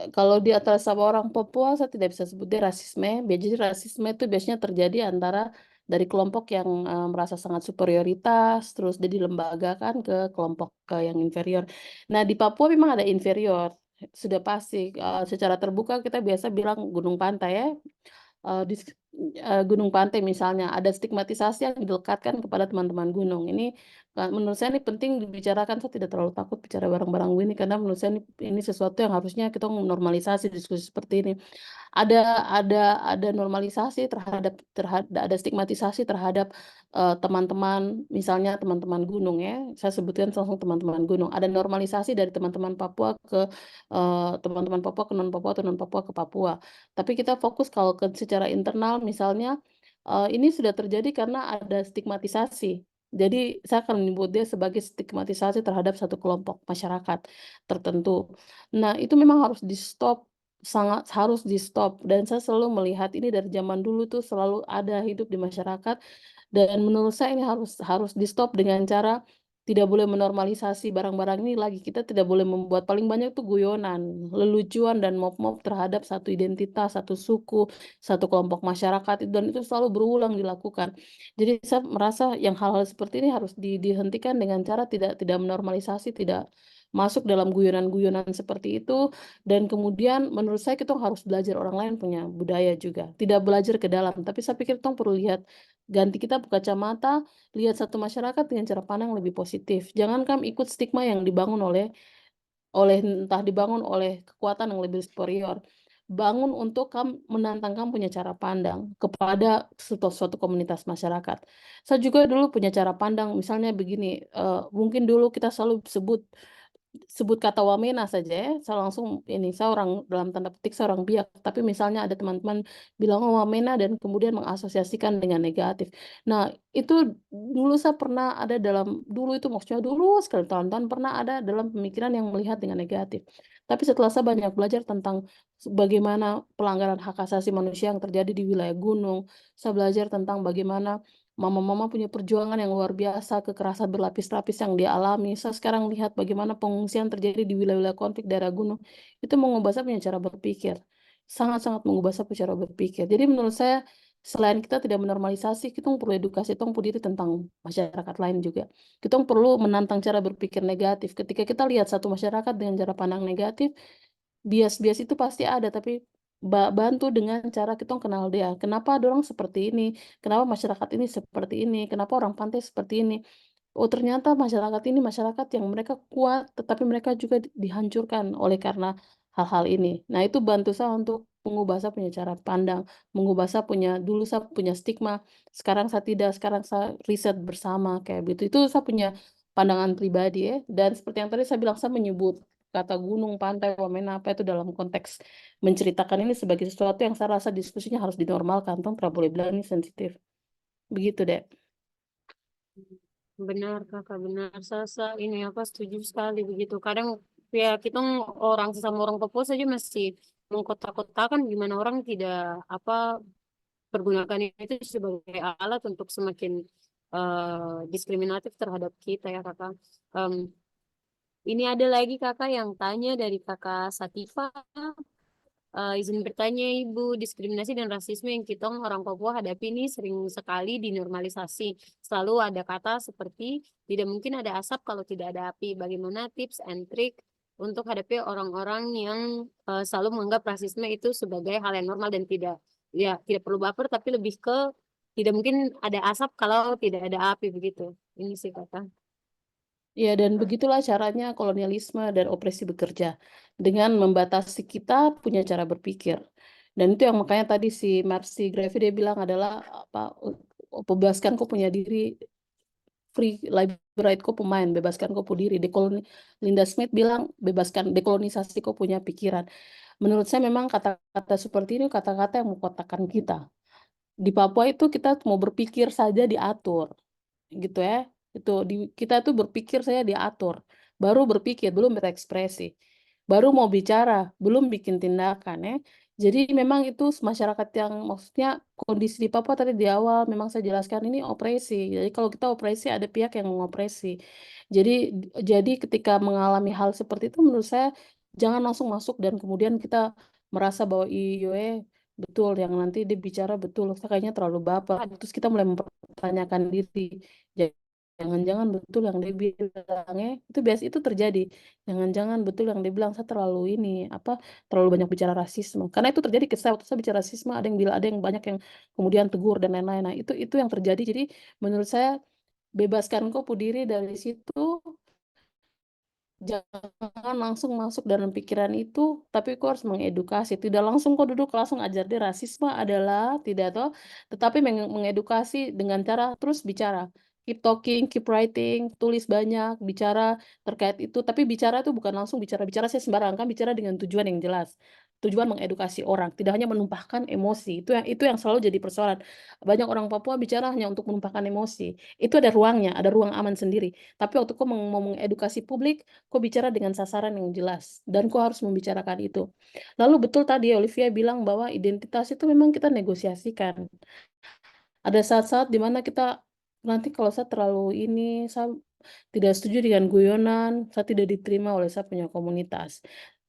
Kalau di antara sama orang Papua, saya tidak bisa sebut dia rasisme. Jadi rasisme itu biasanya terjadi antara dari kelompok yang merasa sangat superioritas, terus dia dilembagakan ke kelompok yang inferior. Nah, di Papua memang ada inferior, sudah pasti. Secara terbuka kita biasa bilang gunung pantai ya. gunung pantai misalnya, ada stigmatisasi yang dilekatkan kepada teman-teman gunung. Ini menurut saya ini penting dibicarakan. Saya tidak terlalu takut bicara barang-barang ini karena menurut saya ini sesuatu yang harusnya kita normalisasi diskusi seperti ini. Ada normalisasi ada stigmatisasi terhadap teman-teman, misalnya teman-teman gunung ya. Saya sebutkan langsung teman-teman gunung. Ada normalisasi dari teman-teman Papua ke teman-teman Papua ke non Papua atau non Papua ke Papua. Tapi kita fokus kalau ke secara internal misalnya ini sudah terjadi karena ada stigmatisasi. Jadi saya akan menyebut dia sebagai stigmatisasi terhadap satu kelompok masyarakat tertentu. Nah, itu memang harus di-stop, sangat harus di-stop, dan saya selalu melihat ini dari zaman dulu tuh selalu ada hidup di masyarakat, dan menurut saya ini harus harus di-stop dengan cara tidak boleh menormalisasi barang-barang ini lagi. Kita tidak boleh membuat, paling banyak tuh guyonan, lelucuan dan mob-mob terhadap satu identitas, satu suku, satu kelompok masyarakat, dan itu selalu berulang dilakukan. Jadi saya merasa yang hal-hal seperti ini harus dihentikan dengan cara tidak tidak menormalisasi, tidak masuk dalam guyonan-guyonan seperti itu, dan kemudian menurut saya kita harus belajar orang lain punya budaya juga. Tidak belajar ke dalam, tapi saya pikir kita perlu lihat, ganti kita kacamata, lihat satu masyarakat dengan cara pandang lebih positif. Jangan kamu ikut stigma yang dibangun oleh oleh entah dibangun oleh kekuatan yang lebih superior. Bangun untuk kamu menantang kamu punya cara pandang kepada suatu komunitas masyarakat. Saya juga dulu punya cara pandang, misalnya begini, mungkin dulu kita selalu sebut kata wamena saja ya, saya langsung ini, saya orang dalam tanda petik saya orang biak, tapi misalnya ada teman-teman bilang, "Oh, wamena," dan kemudian mengasosiasikan dengan negatif. Nah, itu dulu saya pernah ada dulu itu maksudnya dulu sekali, tahun-tahun pernah ada dalam pemikiran yang melihat dengan negatif. Tapi setelah saya banyak belajar tentang bagaimana pelanggaran hak asasi manusia yang terjadi di wilayah gunung, saya belajar tentang bagaimana mama-mama punya perjuangan yang luar biasa, kekerasan berlapis-lapis yang dia alami. Saya sekarang lihat bagaimana pengungsian terjadi di wilayah-wilayah konflik daerah gunung. Itu mengubah saya punya cara berpikir. Sangat-sangat mengubah saya punya cara berpikir. Jadi menurut saya, selain kita tidak menormalisasi, kita perlu edukasi tong diri tentang masyarakat lain juga. Kita perlu menantang cara berpikir negatif. Ketika kita lihat satu masyarakat dengan cara pandang negatif, bias-bias itu pasti ada, tapi bantu dengan cara kita kenal dia. Kenapa dorang seperti ini? Kenapa masyarakat ini seperti ini? Kenapa orang pantai seperti ini? Oh, ternyata masyarakat ini masyarakat yang mereka kuat, tetapi mereka juga dihancurkan oleh karena hal-hal ini. Nah, itu bantu saya untuk mengubah saya punya cara pandang, mengubah saya punya, dulu saya punya stigma, sekarang saya tidak, sekarang saya riset bersama kayak begitu. Itu saya punya pandangan pribadi ya. Dan seperti yang tadi saya bilang, saya menyebut kata gunung, pantai, wamena apa itu dalam konteks menceritakan ini sebagai sesuatu yang saya rasa diskusinya harus dinormalkan. Tong tidak boleh bilang ini sensitif. Begitu deh. Benar kakak, benar. Ini apa setuju sekali begitu. Kadang ya kita orang sesama orang Papua saja masih mengkotak-kotakan gimana orang tidak apa pergunakan itu sebagai alat untuk semakin diskriminatif terhadap kita ya kakak. Em, ini ada lagi kakak yang tanya dari kakak Sativa. Izin bertanya Ibu, diskriminasi dan rasisme yang kita orang Papua hadapi ini sering sekali dinormalisasi. Selalu ada kata seperti tidak mungkin ada asap kalau tidak ada api. Bagaimana tips and trick untuk hadapi orang-orang yang selalu menganggap rasisme itu sebagai hal yang normal dan tidak perlu baper, tapi lebih ke tidak mungkin ada asap kalau tidak ada api begitu. Ini sih kata. Ya, dan begitulah caranya kolonialisme dan opresi bekerja, dengan membatasi kita punya cara berpikir. Dan itu yang makanya tadi si Marcy Garvey dia bilang adalah apa, bebaskan kau punya diri, free liberate kau pemain, bebaskan kau punya diri. Linda Smith bilang bebaskan, dekolonisasi kau punya pikiran. Menurut saya memang kata-kata seperti ini kata-kata yang mengkotakkan kita. Di Papua itu kita mau berpikir saja diatur, gitu ya. Kita tuh berpikir saya diatur, baru berpikir belum berekspresi, baru mau bicara belum bikin tindakan ya. Jadi memang itu masyarakat yang maksudnya kondisi di Papua tadi di awal memang saya jelaskan ini opresi. Jadi kalau kita opresi ada pihak yang mengopresi. Jadi ketika mengalami hal seperti itu menurut saya jangan langsung masuk dan kemudian kita merasa bahwa iyo betul yang nanti dia bicara betul, kayaknya terlalu baper. Terus kita mulai mempertanyakan diri. jangan-jangan betul yang dia bilangnya itu biasa itu terjadi. Jangan-jangan betul yang dia bilang saya terlalu ini, terlalu banyak bicara rasisme. Karena itu terjadi ke saya waktu saya bicara rasisme ada yang bilang ada yang banyak yang kemudian tegur dan lain-lain. Nah, itu yang terjadi. Jadi menurut saya bebaskan kau pu diri dari situ, jangan langsung masuk dalam pikiran itu, tapi kau harus mengedukasi. Tidak langsung kau duduk langsung ajar dia rasisme adalah tidak toh, tetapi mengedukasi dengan cara terus bicara. Keep talking, keep writing, tulis banyak, bicara terkait itu. Tapi bicara itu bukan langsung bicara-bicara saya sembarang, kan bicara dengan tujuan yang jelas. Tujuan mengedukasi orang, tidak hanya menumpahkan emosi. Itu yang selalu jadi persoalan. Banyak orang Papua bicara hanya untuk menumpahkan emosi. Itu ada ruangnya, ada ruang aman sendiri. Tapi waktu kau mau mengedukasi publik, kau bicara dengan sasaran yang jelas, dan kau harus membicarakan itu. Lalu betul tadi Olivia bilang bahwa identitas itu memang kita negosiasikan. Ada saat-saat di mana kita nanti kalau saya terlalu ini, saya tidak setuju dengan guyonan, saya tidak diterima oleh saya punya komunitas.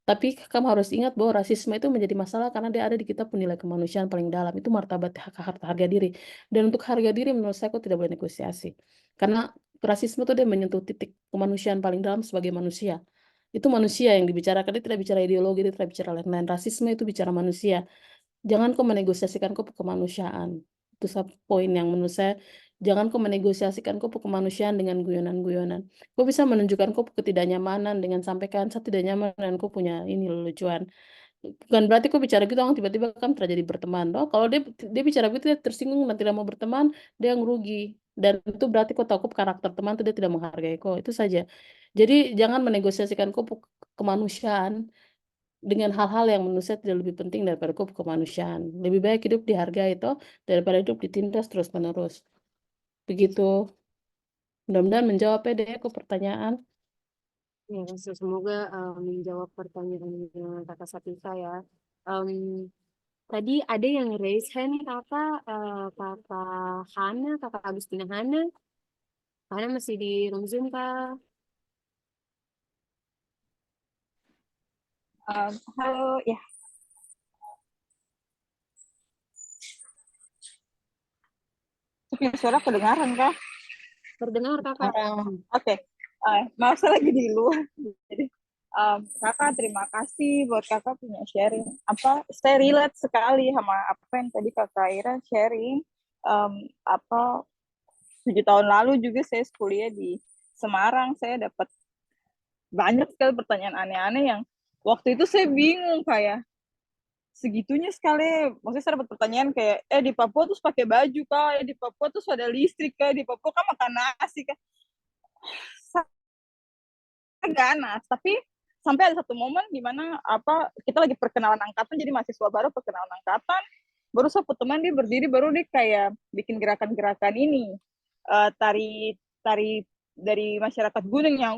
Tapi kamu harus ingat bahwa rasisme itu menjadi masalah karena dia ada di kita pun nilai kemanusiaan paling dalam, itu martabat harga diri. Dan untuk harga diri menurut saya kok tidak boleh negosiasi. Karena rasisme itu dia menyentuh titik kemanusiaan paling dalam sebagai manusia. Itu manusia yang dibicarakan, dia tidak bicara ideologi, dia tidak bicara lain-lain. Rasisme itu bicara manusia. Jangan kau menegosiasikan kau kemanusiaan. Itu poin yang menurut saya, jangan kau menegosiasikan kau kemanusiaan dengan guyonan-guyonan. Kau bisa menunjukkan kau ketidaknyamanan dengan sampaikan saya tidak nyaman dan kau punya ini lelucuan. Bukan berarti kau bicara gitu orang tiba-tiba kan terjadi berteman. Oh, kalau dia bicara gitu dia tersinggung dan tidak mau berteman, dia yang rugi. Dan itu berarti kau tahu kau karakter teman itu dia tidak menghargai kau. Itu saja. Jadi jangan menegosiasikan kau kemanusiaan dengan hal-hal yang menurut saya tidak lebih penting daripada kemanusiaan. Lebih baik hidup dihargai itu daripada hidup ditindas terus-menerus. Begitu. Mudah-mudahan menjawab ya deh ke pertanyaan. Ya, semoga menjawab pertanyaannya Kakak Sapita ya. Em, Tadi ada yang raise hand Kakak, Kakak Hana, Kakak Agustina Hana. Hana masih di room Zoom Kak. Halo, ya, punya suara kedengaran kah? Terdengar Kakak. Oke, maaf saya lagi di luar. Jadi, kakak terima kasih buat kakak punya sharing. Saya relate sekali sama apa yang tadi kakak Ira sharing. Um, apa 7 tahun lalu juga saya kuliah di Semarang. Saya dapat banyak sekali pertanyaan aneh-aneh yang waktu itu saya bingung kayak segitunya sekali. Maksudnya saya dapat pertanyaan kayak di Papua terus pakai baju kah, di Papua terus ada listrik kah, di Papua kan makan nasi kah. Saya ganas, tapi sampai ada satu momen di mana kita lagi perkenalan angkatan, jadi mahasiswa baru perkenalan angkatan, baru satu teman dia berdiri, baru dia kayak bikin gerakan-gerakan ini, tari tari dari masyarakat gunung yang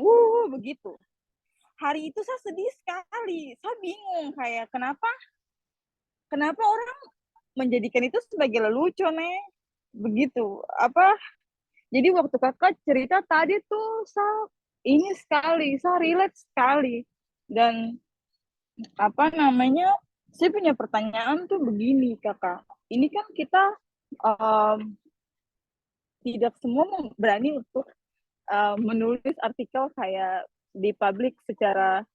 begitu. Hari itu saya sedih sekali, saya bingung kayak kenapa orang menjadikan itu sebagai lelucon begitu. Jadi waktu kakak cerita tadi tuh saya relate sekali. Dan saya punya pertanyaan tuh begini kakak, ini kan kita tidak semua berani untuk menulis artikel kayak di publik secara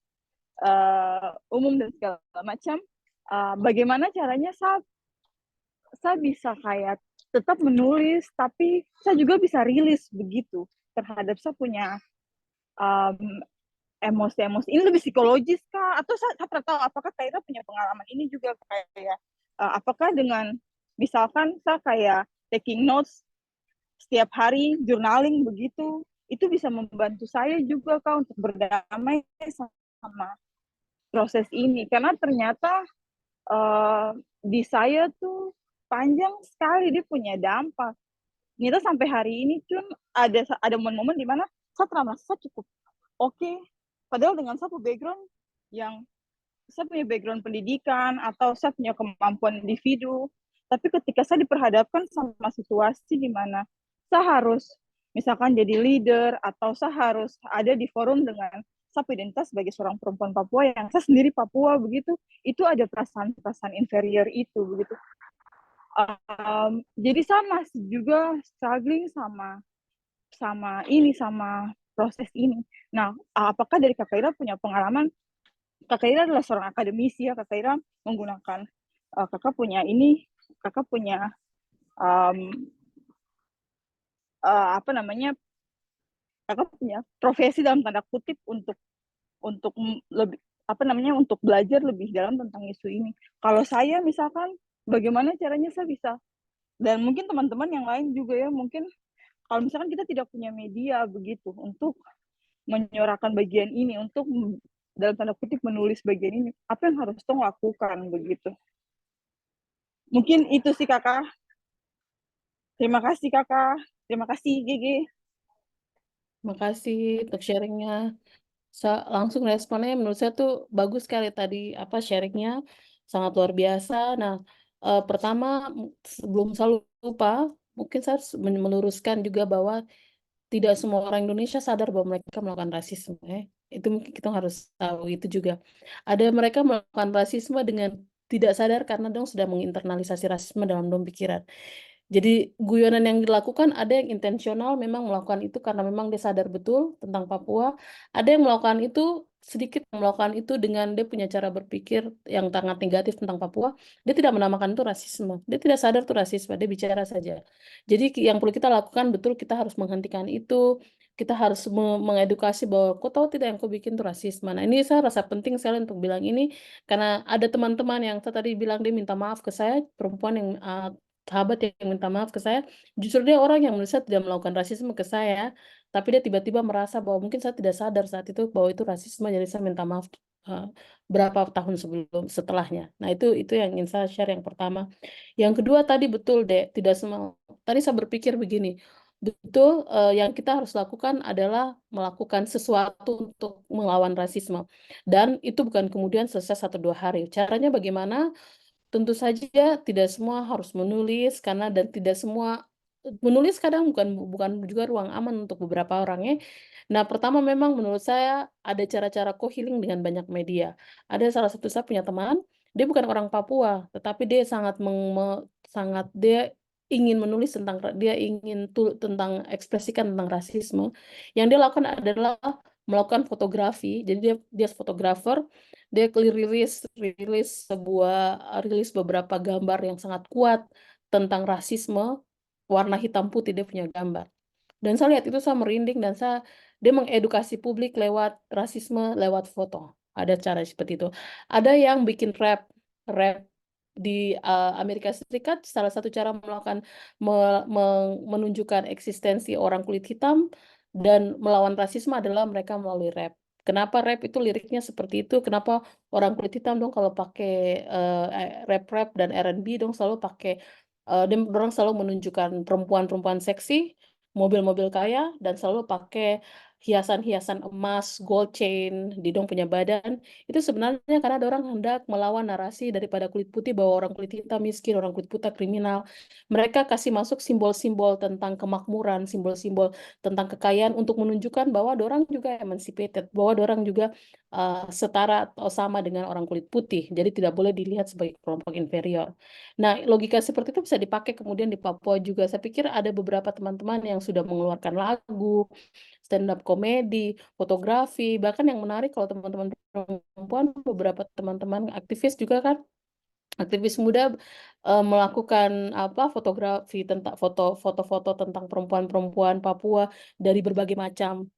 umum dan segala macam. Bagaimana caranya saya bisa kayak tetap menulis, tapi saya juga bisa rilis begitu terhadap saya punya emosi-emosi. Ini lebih psikologis kah? Atau saya tidak tahu apakah Kaira punya pengalaman ini juga kayak apakah dengan misalkan saya kayak taking notes setiap hari, journaling begitu, itu bisa membantu saya juga kak untuk berdamai sama proses ini. Karena ternyata di saya tuh panjang sekali dia punya dampak. Kita sampai hari ini pun ada momen-momen di mana saya merasa cukup oke. Padahal dengan satu background yang saya punya background pendidikan atau saya punya kemampuan individu, tapi ketika saya diperhadapkan sama situasi di mana saya harus misalkan jadi leader atau saya harus ada di forum dengan saya identitas sebagai seorang perempuan Papua yang saya sendiri Papua begitu, itu ada perasaan-perasaan inferior itu begitu. Jadi saya masih juga struggling sama sama proses ini. Nah, apakah dari Kak Ira punya pengalaman? Kak Ira adalah seorang akademisi ya, Kak Ira menggunakan kakak punya apa namanya, kakak punya profesi dalam tanda kutip untuk lebih apa namanya, untuk belajar lebih dalam tentang isu ini. Kalau saya misalkan, bagaimana caranya saya bisa, dan mungkin teman-teman yang lain juga ya, mungkin kalau misalkan kita tidak punya media begitu untuk menyuarakan bagian ini, untuk dalam tanda kutip menulis bagian ini, apa yang harus tong lakukan begitu. Mungkin itu sih kakak. Terima kasih kakak. Terima kasih GG. Makasih untuk sharingnya. Langsung responnya menurut saya tuh bagus sekali tadi apa sharingnya sangat luar biasa. Nah, pertama sebelum selalu lupa, mungkin saya harus meluruskan juga bahwa tidak semua orang Indonesia sadar bahwa mereka melakukan rasisme. Itu mungkin kita harus tahu itu juga. Ada mereka melakukan rasisme dengan tidak sadar karena dong sudah menginternalisasi rasisme dalam dong pikiran. Jadi guyonan yang dilakukan ada yang intensional memang melakukan itu karena memang dia sadar betul tentang Papua. Ada yang melakukan itu sedikit melakukan itu dengan dia punya cara berpikir yang sangat negatif tentang Papua. Dia tidak menamakan itu rasisme. Dia tidak sadar itu rasisme. Dia bicara saja. Jadi yang perlu kita lakukan betul kita harus menghentikan itu. Kita harus mengedukasi bahwa kau tahu tidak yang kau bikin itu rasisme. Nah ini saya rasa penting sekali untuk bilang ini karena ada teman-teman yang tadi bilang dia minta maaf ke saya perempuan yang sahabat yang minta maaf ke saya, justru dia orang yang menurut saya tidak melakukan rasisme ke saya, tapi dia tiba-tiba merasa bahwa mungkin saya tidak sadar saat itu bahwa itu rasisme, jadi saya minta maaf berapa tahun setelahnya. Nah itu yang ingin saya share yang pertama. Yang kedua tadi betul deh, tidak semua. Tadi saya berpikir begini, betul yang kita harus lakukan adalah melakukan sesuatu untuk melawan rasisme, dan itu bukan kemudian selesai 1-2 hari. Caranya bagaimana? Tentu saja tidak semua harus menulis karena dan tidak semua menulis kadang bukan juga ruang aman untuk beberapa orang ya. Nah, pertama memang menurut saya ada cara-cara co-healing dengan banyak media. Ada salah satu saya punya teman, dia bukan orang Papua, tetapi dia sangat dia ingin menulis tentang dia ingin tentang ekspresikan tentang rasisme. Yang dia lakukan adalah melakukan fotografi. Jadi dia fotografer, dia rilis beberapa gambar yang sangat kuat tentang rasisme, warna hitam putih dia punya gambar. Dan saya lihat itu saya merinding dan dia mengedukasi publik lewat rasisme lewat foto. Ada cara seperti itu. Ada yang bikin rap di Amerika Serikat. Salah satu cara menunjukkan eksistensi orang kulit hitam dan melawan rasisme adalah mereka melalui rap. Kenapa rap itu liriknya seperti itu? Kenapa orang kulit hitam dong kalau pakai rap dan R&B dong selalu pakai orang selalu menunjukkan perempuan-perempuan seksi, mobil-mobil kaya, dan selalu pakai hiasan-hiasan emas, gold chain di dong punya badan. Itu sebenarnya karena ada orang hendak melawan narasi daripada kulit putih bahwa orang kulit hitam miskin, orang kulit putih kriminal. Mereka kasih masuk simbol-simbol tentang kemakmuran, simbol-simbol tentang kekayaan untuk menunjukkan bahwa ada orang juga emancipated, bahwa ada orang juga setara atau sama dengan orang kulit putih. Jadi tidak boleh dilihat sebagai kelompok inferior. Nah, logika seperti itu bisa dipakai kemudian di Papua juga. Saya pikir ada beberapa teman-teman yang sudah mengeluarkan lagu, stand up komedi, fotografi, bahkan yang menarik kalau teman-teman perempuan, beberapa teman-teman aktivis juga kan, aktivis muda melakukan fotografi tentang foto-foto tentang perempuan-perempuan Papua dari berbagai macam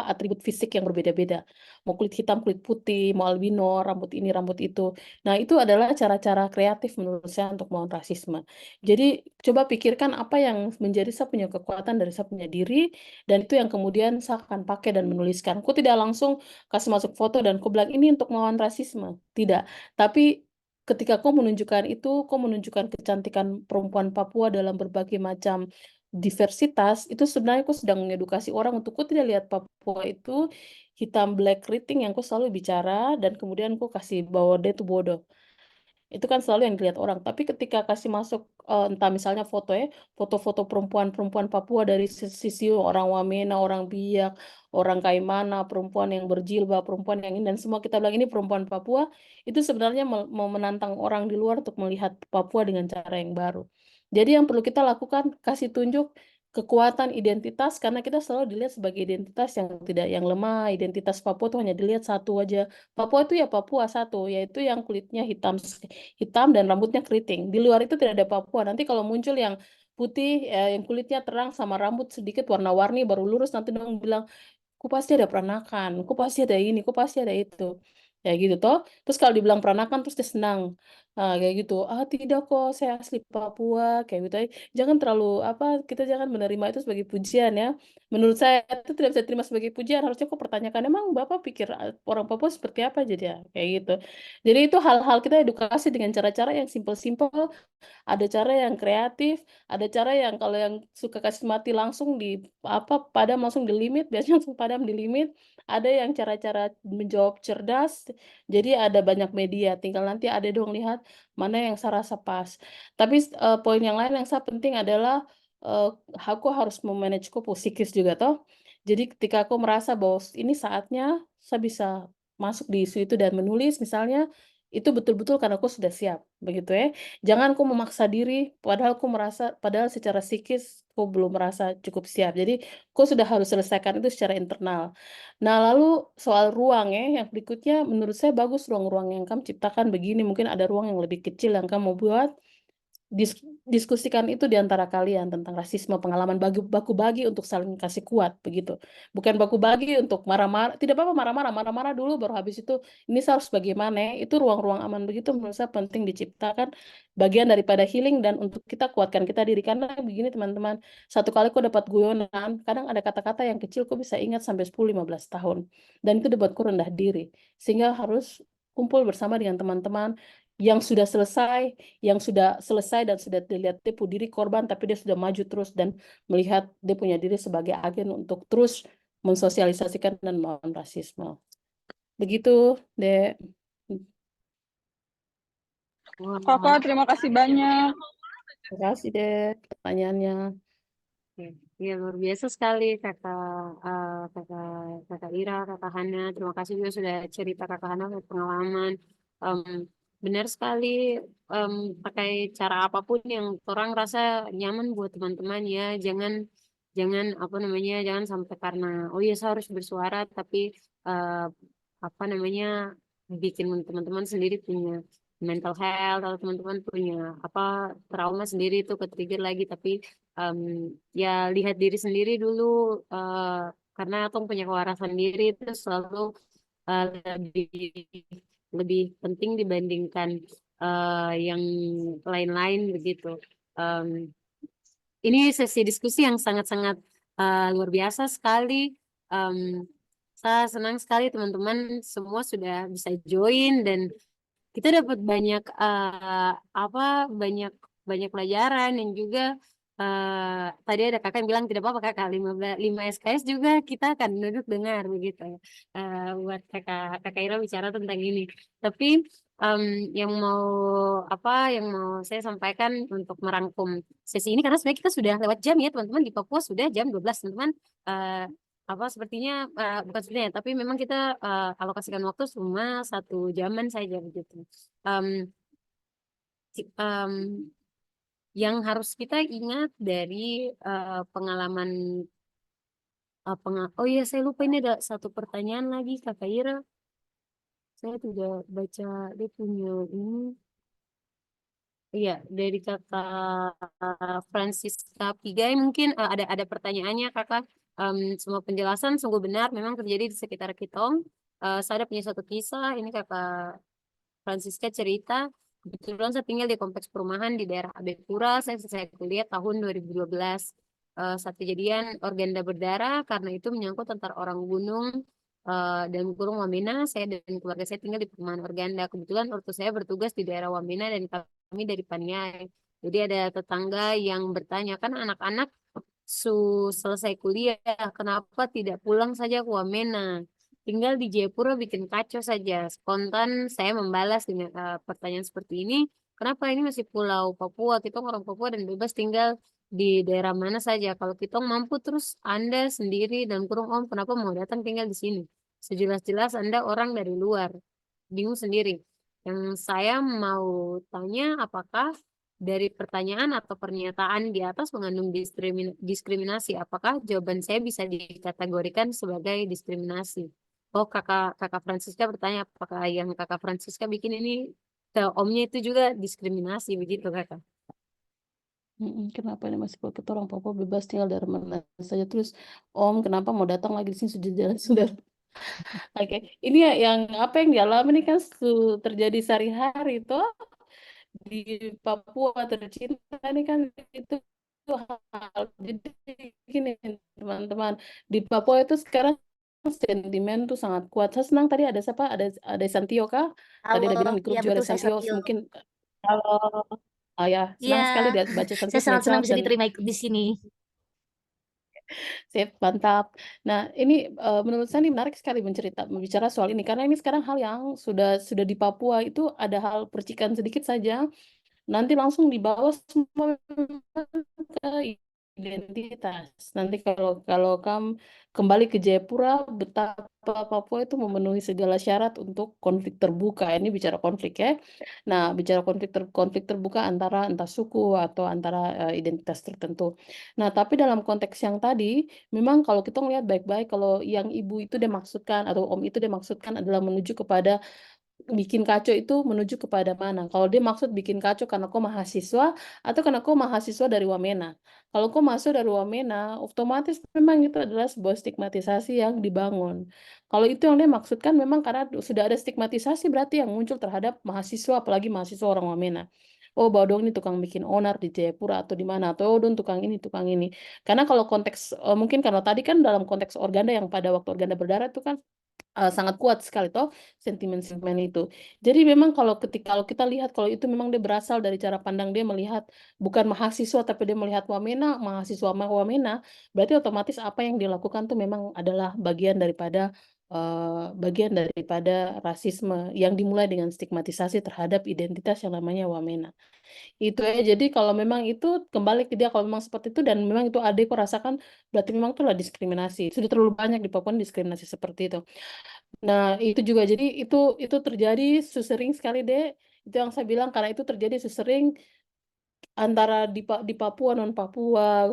atribut fisik yang berbeda-beda, mau kulit hitam, kulit putih, mau albino, rambut ini, rambut itu. Nah, itu adalah cara-cara kreatif menurut saya untuk melawan rasisme. Jadi coba pikirkan apa yang menjadi saya punya kekuatan dari saya punya diri, dan itu yang kemudian saya akan pakai dan menuliskan. Aku tidak langsung kasih masuk foto dan aku bilang ini untuk melawan rasisme, tidak. Tapi ketika kau menunjukkan itu, kau menunjukkan kecantikan perempuan Papua dalam berbagai macam diversitas, itu sebenarnya kau sedang mengedukasi orang untuk kau tidak lihat Papua itu hitam black keriting yang kau selalu bicara, dan kemudian kau kasih bahwa dia itu bodoh. Itu kan selalu yang dilihat orang. Tapi ketika kasih masuk, entah misalnya foto-foto perempuan-perempuan Papua dari sisi orang Wamena, orang Biak, orang Kaimana, perempuan yang berjilbab, perempuan yang ini, dan semua kita bilang ini perempuan Papua, itu sebenarnya mau menantang orang di luar untuk melihat Papua dengan cara yang baru. Jadi yang perlu kita lakukan, kasih tunjuk kekuatan identitas karena kita selalu dilihat sebagai identitas yang lemah. Identitas Papua tuh hanya dilihat satu aja. Papua itu ya Papua satu, yaitu yang kulitnya hitam dan rambutnya keriting. Di luar itu tidak ada Papua. Nanti kalau muncul yang putih, yang kulitnya terang sama rambut sedikit warna-warni baru lurus, nanti dong bilang, "Ku pasti ada peranakan, ku pasti ada ini, ku pasti ada itu." Ya gitu toh. Terus kalau dibilang peranakan terus dia senang. Kayak gitu. "Ah, tidak kok, saya asli Papua." Kayak gitu. Jangan terlalu kita jangan menerima itu sebagai pujian ya. Menurut saya itu tidak bisa diterima sebagai pujian. Harusnya kok pertanyakan, "Emang Bapak pikir orang Papua seperti apa?" Jadi ya, kayak gitu. Jadi itu hal-hal kita edukasi dengan cara-cara yang simpel-simpel, ada cara yang kreatif, ada cara yang kalau yang suka kasih mati langsung padam langsung di limit, biasanya langsung padam di limit. Ada yang cara-cara menjawab cerdas, jadi ada banyak media, tinggal nanti ada dong lihat mana yang saya rasa pas. Tapi poin yang lain yang penting adalah, aku harus me-manage-ku psikis juga toh. Jadi ketika aku merasa bahwa ini saatnya saya bisa masuk di isu itu dan menulis misalnya, itu betul-betul karena aku sudah siap, begitu ya. Jangan aku memaksa diri, padahal secara psikis aku belum merasa cukup siap. Jadi, aku sudah harus selesaikan itu secara internal. Nah, lalu soal ruang ya, yang berikutnya menurut saya bagus ruang-ruang yang kamu ciptakan begini, mungkin ada ruang yang lebih kecil yang kamu buat, diskusikan itu di antara kalian tentang rasisme, pengalaman baku bagi untuk saling kasih kuat, begitu. Bukan baku bagi untuk marah-marah, tidak apa-apa marah-marah dulu baru habis itu, ini saya harus bagaimana ya, itu ruang-ruang aman begitu menurut saya penting diciptakan, bagian daripada healing dan untuk kita kuatkan kita diri. Karena begini teman-teman, satu kali kok dapat guyonan, kadang ada kata-kata yang kecil kok bisa ingat sampai 10-15 tahun, dan itu buatku rendah diri. Sehingga harus kumpul bersama dengan teman-teman yang sudah selesai dan sudah dilihat dia punya diri korban, tapi dia sudah maju terus dan melihat dia punya diri sebagai agen untuk terus mensosialisasikan dan melawan rasisme. Begitu, Dek. Wah, Kakak, terima kasih banyak. Terima kasih, Dek, pertanyaannya. ya luar biasa sekali kakak Ira, kakak Hana. Terima kasih juga sudah cerita kakak Hana pengalaman. Em, Benar sekali, pakai cara apapun yang orang rasa nyaman buat teman-teman ya. Jangan jangan apa namanya jangan sampai karena oh ya saya harus bersuara tapi eh, apa namanya bikin teman-teman sendiri punya mental health atau teman-teman punya apa trauma sendiri itu ke-trigger lagi tapi em, ya lihat diri sendiri dulu, eh, karena Tong punya kewarasan diri itu selalu lebih lebih penting dibandingkan yang lain-lain begitu. Em, ini sesi diskusi yang sangat-sangat luar biasa sekali. Em, saya senang sekali teman-teman semua sudah bisa join dan kita dapat banyak apa banyak banyak pelajaran dan juga tadi ada kakak yang bilang tidak apa-apa kakak 5 SKS juga kita akan duduk dengar begitu ya. Buat kakak Ira bicara tentang ini tapi em, yang mau saya sampaikan untuk merangkum sesi ini karena sebenarnya kita sudah lewat jam ya teman-teman di Papua sudah jam 12 teman-teman. eh, sepertinya bukan sepertinya tapi memang kita alokasikan waktu cuma 1 jaman saja begitu. Em, em, yang harus kita ingat dari pengalaman oh iya saya lupa ini ada satu pertanyaan lagi Kakak Ira, saya tidak baca dia punya ini. Iya, dari kakak Francisca Pigai mungkin ada pertanyaannya kakak. Semua penjelasan sungguh benar memang terjadi di sekitar Kitong. Saya ada punya satu kisah. Ini kakak Francisca cerita. Kebetulan saya tinggal di kompleks perumahan di daerah Abepura. Saya selesai kuliah tahun 2012. Saat kejadian organda berdarah karena itu menyangkut antar orang gunung dan Gunung Wamena. Saya dan keluarga saya tinggal di perumahan organda. Kebetulan ortu saya bertugas di daerah Wamena dan kami dari Paniai. Jadi ada tetangga yang bertanya, kan anak-anak selesai kuliah, kenapa tidak pulang saja ke Wamena? Tinggal di Jayapura bikin kacau saja. Spontan saya membalas dengan pertanyaan seperti ini, kenapa ini masih Pulau Papua? Kita orang Papua dan bebas tinggal di daerah mana saja. Kalau kita mampu terus Anda sendiri dan kurung Om, kenapa mau datang tinggal di sini? Sejelas-jelas Anda orang dari luar. Bingung sendiri. Yang saya mau tanya apakah dari pertanyaan atau pernyataan di atas mengandung diskriminasi. Apakah jawaban saya bisa dikategorikan sebagai diskriminasi? Oh, kakak Francisca bertanya apakah yang kakak Francisca bikin ini ke omnya itu juga diskriminasi begitu kakak? Kenapa ini masih kita orang Papua bebas tinggal dari mana saja, terus Om kenapa mau datang lagi di sini, sudah jelas sudah. Oke, ini ya yang apa yang dialami ini kan terjadi sehari-hari toh di Papua tercinta ini kan, itu hal. Jadi gini teman-teman, di Papua itu sekarang sentimen tuh sangat kuat. Saya senang tadi ada siapa, ada Santio kah? Tadi Halo, ada bilang di grup iya juga betul, ada saya Santio, Satio. mungkin ya Iya, senang sekali dia baca Santio saya sangat senang Netral bisa dan diterima ikut di sini. sip, mantap. Nah, ini menurut saya ini menarik sekali berbicara soal ini karena ini sekarang hal yang sudah di Papua itu ada hal percikan sedikit saja, nanti langsung dibawa semua ke identitas. Nanti kalau kamu kembali ke Jayapura, betapa Papua itu memenuhi segala syarat untuk konflik terbuka. Ini bicara konflik ya. Nah, bicara konflik terbuka antara entah suku atau antara identitas tertentu. Nah, tapi dalam konteks yang tadi, memang kalau kita melihat baik-baik, kalau yang ibu itu dia maksudkan atau om itu dia maksudkan adalah menuju kepada bikin kacau itu menuju kepada mana? Kalau dia maksud bikin kacau karena kau mahasiswa atau karena kau mahasiswa dari Wamena. Kalau kau masuk dari Wamena, otomatis memang itu adalah sebuah stigmatisasi yang dibangun. Kalau itu yang dia maksudkan memang karena sudah ada stigmatisasi berarti yang muncul terhadap mahasiswa, apalagi mahasiswa orang Wamena. Oh, Baudong ini tukang bikin onar di Jayapura atau di mana, atau oh, Don tukang ini, tukang ini. Karena kalau konteks, mungkin karena tadi kan dalam konteks Organda yang pada waktu Organda berdarah itu kan sangat kuat sekali toh sentimen-sentimen itu. Jadi memang kalau kita lihat kalau itu memang dia berasal dari cara pandang dia melihat bukan mahasiswa tapi dia melihat Wamena, mahasiswa Wamena, berarti otomatis apa yang dilakukan tuh memang adalah bagian daripada rasisme yang dimulai dengan stigmatisasi terhadap identitas yang namanya Wamena. Itu ya. Jadi kalau memang itu kembali ke dia kalau memang seperti itu dan memang itu adek kok rasakan berarti memang itulah diskriminasi. Sudah terlalu banyak di Papua diskriminasi seperti itu. Nah, itu juga jadi itu terjadi sesering sekali deh. Itu yang saya bilang karena itu terjadi sesering antara di Papua non Papua,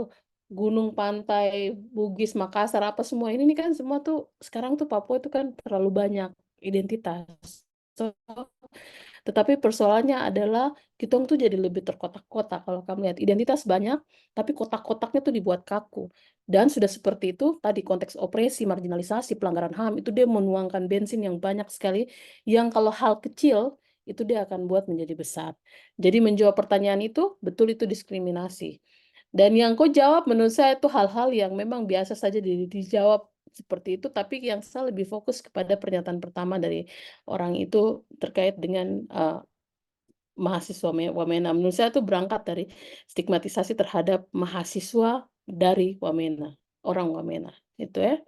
gunung pantai, Bugis, Makassar apa semua ini nih kan semua tuh sekarang tuh Papua itu kan terlalu banyak identitas. So, tetapi persoalannya adalah kita tuh jadi lebih terkotak-kotak kalau kamu lihat identitas banyak, tapi kotak-kotaknya tuh dibuat kaku. Dan sudah seperti itu, tadi konteks opresi, marginalisasi, pelanggaran HAM, itu dia menuangkan bensin yang banyak sekali, yang kalau hal kecil, itu dia akan buat menjadi besar. Jadi menjawab pertanyaan itu, betul itu diskriminasi. Dan yang kau jawab menurut saya itu hal-hal yang memang biasa saja dijawab seperti itu, tapi yang saya lebih fokus kepada pernyataan pertama dari orang itu terkait dengan mahasiswa Wamena. Menurut saya itu berangkat dari stigmatisasi terhadap mahasiswa dari Wamena, orang Wamena. Itu ya.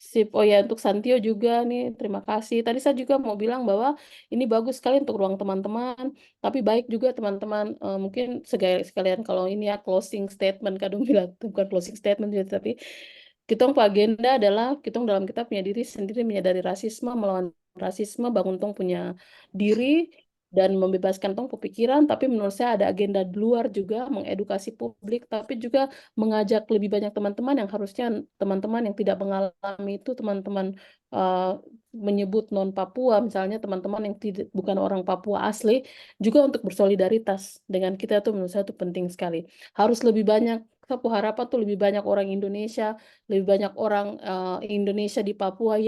Sip, oh ya untuk Santio juga nih, terima kasih. Tadi saya juga mau bilang bahwa ini bagus sekali untuk ruang teman-teman, tapi baik juga teman-teman mungkin sekalian kalau ini ya closing statement, kadang bilang bukan closing statement juga, tapi kita agenda adalah kita dalam kita punya diri sendiri menyadari rasisme, melawan rasisme, bangun tong punya diri dan membebaskan tong pemikiran, tapi menurut saya ada agenda di luar juga mengedukasi publik, tapi juga mengajak lebih banyak teman-teman yang harusnya teman-teman yang tidak mengalami itu teman-teman menyebut non Papua misalnya teman-teman yang bukan orang Papua asli juga untuk bersolidaritas dengan kita tuh menurut saya itu penting sekali. Harus lebih banyak aku harapan tuh lebih banyak orang Indonesia, lebih banyak orang Indonesia di Papua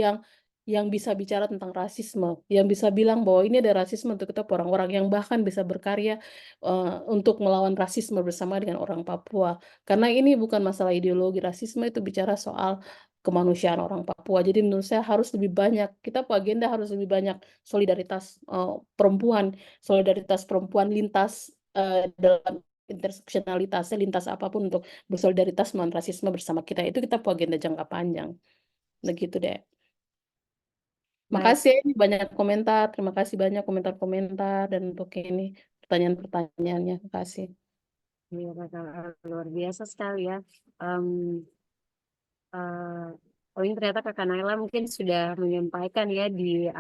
yang bisa bicara tentang rasisme, yang bisa bilang bahwa ini ada rasisme untuk kita orang-orang yang bahkan bisa berkarya untuk melawan rasisme bersama dengan orang Papua. Karena ini bukan masalah ideologi, rasisme itu bicara soal kemanusiaan orang Papua. Jadi menurut saya harus lebih banyak, kita agenda harus lebih banyak solidaritas perempuan lintas dalam interseksionalitasnya, lintas apapun untuk bersolidaritas melawan rasisme bersama kita. Itu kita agenda jangka panjang. Begitu deh. Baik, Makasih banyak komentar, terima kasih banyak komentar-komentar dan untuk ini pertanyaan-pertanyaannya. Terima kasih. iya, luar biasa sekali ya. Em, oh ini ternyata Kakak Naila mungkin sudah menyampaikan ya di